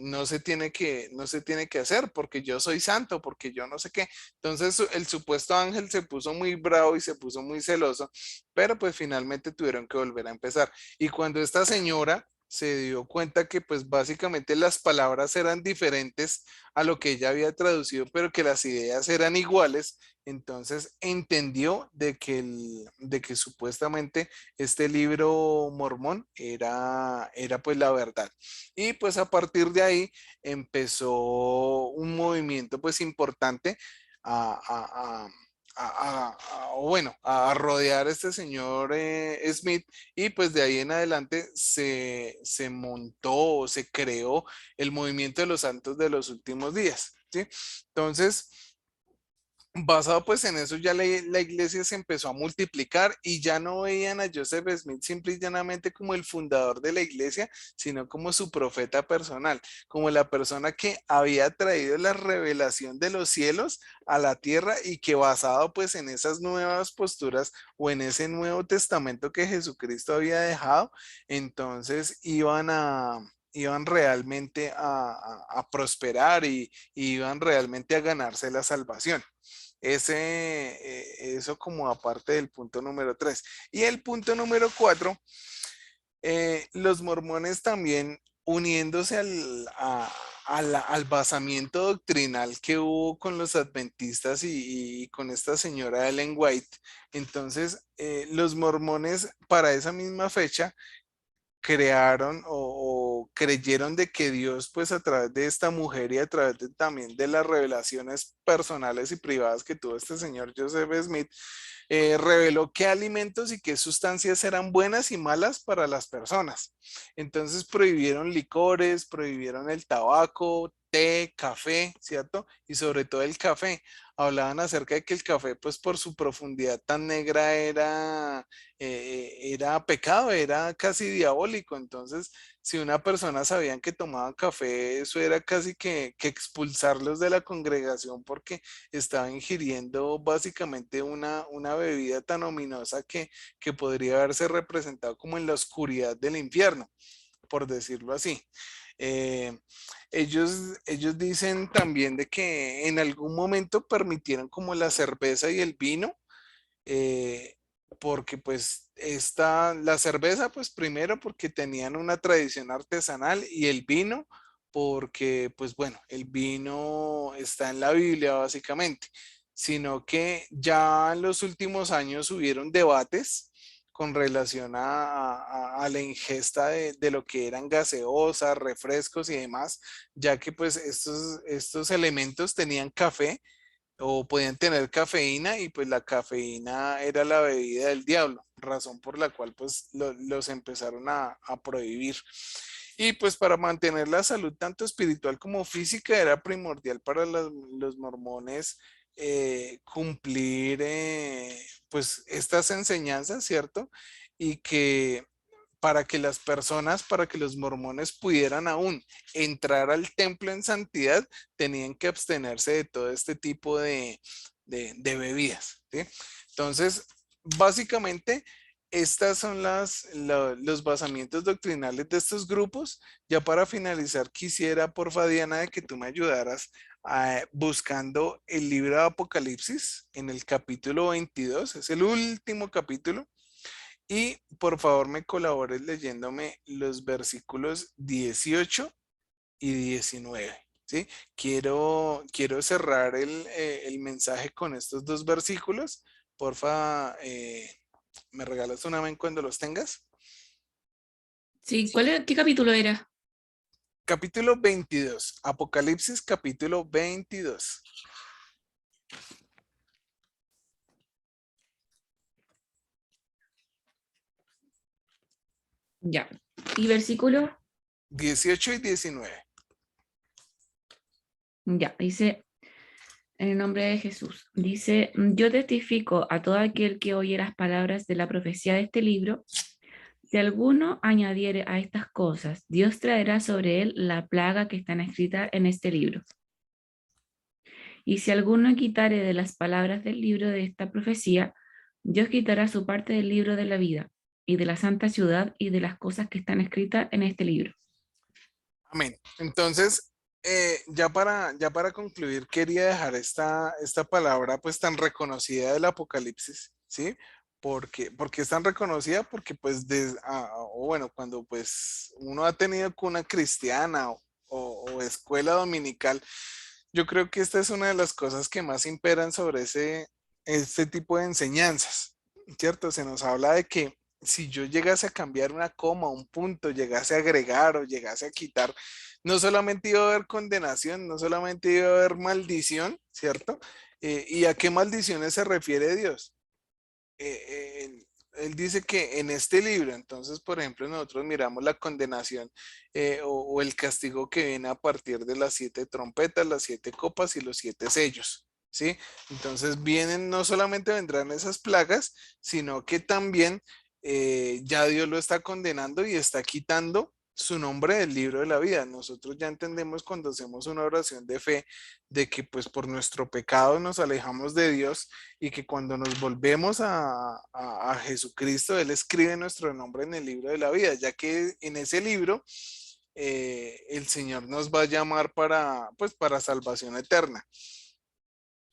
no se tiene que hacer, porque yo soy santo, porque yo no sé qué. Entonces el supuesto ángel se puso muy bravo y se puso muy celoso, pero pues finalmente tuvieron que volver a empezar. Y cuando esta señora se dio cuenta que pues básicamente las palabras eran diferentes a lo que ella había traducido, pero que las ideas eran iguales, entonces entendió de que supuestamente este libro mormón era pues la verdad. Y pues a partir de ahí empezó un movimiento pues importante a, a- a- bueno, a rodear a este señor Smith y pues de ahí en adelante se montó o se creó el movimiento de los santos de los últimos días, ¿sí? Entonces, basado pues en eso ya la iglesia se empezó a multiplicar y ya no veían a Joseph Smith simple y llanamente como el fundador de la iglesia, sino como su profeta personal, como la persona que había traído la revelación de los cielos a la tierra y que basado pues en esas nuevas posturas o en ese nuevo testamento que Jesucristo había dejado, entonces iban realmente a prosperar y iban realmente a ganarse la salvación. Eso como aparte del punto número 3. Y el punto número 4, los mormones también uniéndose al basamiento doctrinal que hubo con los adventistas y con esta señora Ellen White. Entonces, los mormones para esa misma fecha crearon o creyeron de que Dios, pues a través de esta mujer y a través también de las revelaciones personales y privadas que tuvo este señor Joseph Smith, reveló qué alimentos y qué sustancias eran buenas y malas para las personas. Entonces prohibieron licores, prohibieron el tabaco, té, café, ¿cierto? Y sobre todo el café. Hablaban acerca de que el café, pues por su profundidad tan negra, era pecado, era casi diabólico. Entonces, si una persona sabían que tomaban café, eso era casi que expulsarlos de la congregación porque estaba ingiriendo básicamente una bebida tan ominosa que podría haberse representado como en la oscuridad del infierno, por decirlo así. Eh, ellos dicen también de que en algún momento permitieron como la cerveza y el vino, eh, porque pues la cerveza pues primero porque tenían una tradición artesanal y el vino porque pues bueno, el vino está en la Biblia básicamente, sino que ya en los últimos años hubieron debates con relación a la ingesta de lo que eran gaseosas, refrescos y demás, ya que pues estos elementos tenían café o podían tener cafeína y pues la cafeína era la bebida del diablo, razón por la cual pues los empezaron a prohibir. Y pues para mantener la salud tanto espiritual como física era primordial para los mormones cumplir pues estas enseñanzas, ¿cierto? Y que para que las personas, para que los mormones pudieran aún entrar al templo en santidad, tenían que abstenerse de todo este tipo de bebidas, ¿sí? Entonces, básicamente, estas son los basamientos doctrinales de estos grupos. Ya para finalizar, quisiera, porfa, Diana, de que tú me ayudaras buscando el libro de Apocalipsis en el capítulo 22, es el último capítulo. Y por favor me colabores leyéndome los versículos 18 y 19, ¿sí? Quiero cerrar el mensaje con estos dos versículos. Porfa, ¿me regalas un amén cuando los tengas? Sí, ¿qué capítulo era? Capítulo 22, Apocalipsis capítulo 22. Ya. ¿Y versículo? 18 y 19. Ya, dice, en el nombre de Jesús, dice, yo testifico a todo aquel que oye las palabras de la profecía de este libro. Si alguno añadiere a estas cosas, Dios traerá sobre él la plaga que están escritas en este libro. Y si alguno quitare de las palabras del libro de esta profecía, Dios quitará su parte del libro de la vida y de la santa ciudad y de las cosas que están escritas en este libro. Amén. Entonces, ya para concluir, quería dejar esta palabra pues tan reconocida del Apocalipsis, ¿sí? Porque es tan reconocida porque pues, o bueno, cuando pues uno ha tenido cuna cristiana o escuela dominical, yo creo que esta es una de las cosas que más imperan sobre este tipo de enseñanzas, ¿cierto? Se nos habla de que si yo llegase a cambiar una coma, un punto, llegase a agregar o llegase a quitar, no solamente iba a haber condenación, no solamente iba a haber maldición, ¿cierto? ¿Y a qué maldiciones se refiere Dios? Él dice que en este libro, entonces, por ejemplo, nosotros miramos la condenación o el castigo que viene a partir de las 7 trompetas, las 7 copas y los 7 sellos, ¿sí? Entonces vienen, no solamente vendrán esas plagas, sino que también ya Dios lo está condenando y está quitando su nombre del libro de la vida. Nosotros ya entendemos cuando hacemos una oración de fe de que pues por nuestro pecado nos alejamos de Dios y que cuando nos volvemos a Jesucristo, Él escribe nuestro nombre en el libro de la vida, ya que en ese libro el Señor nos va a llamar pues, para salvación eterna.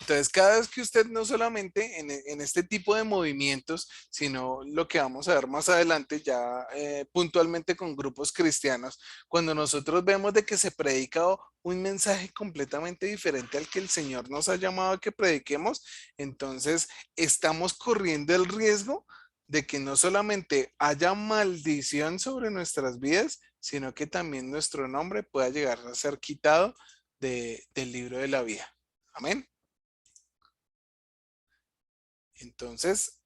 Entonces, cada vez que usted no solamente en este tipo de movimientos, sino lo que vamos a ver más adelante ya puntualmente con grupos cristianos, cuando nosotros vemos de que se predica un mensaje completamente diferente al que el Señor nos ha llamado a que prediquemos, entonces estamos corriendo el riesgo de que no solamente haya maldición sobre nuestras vidas, sino que también nuestro nombre pueda llegar a ser quitado del libro de la vida. Amén. Entonces,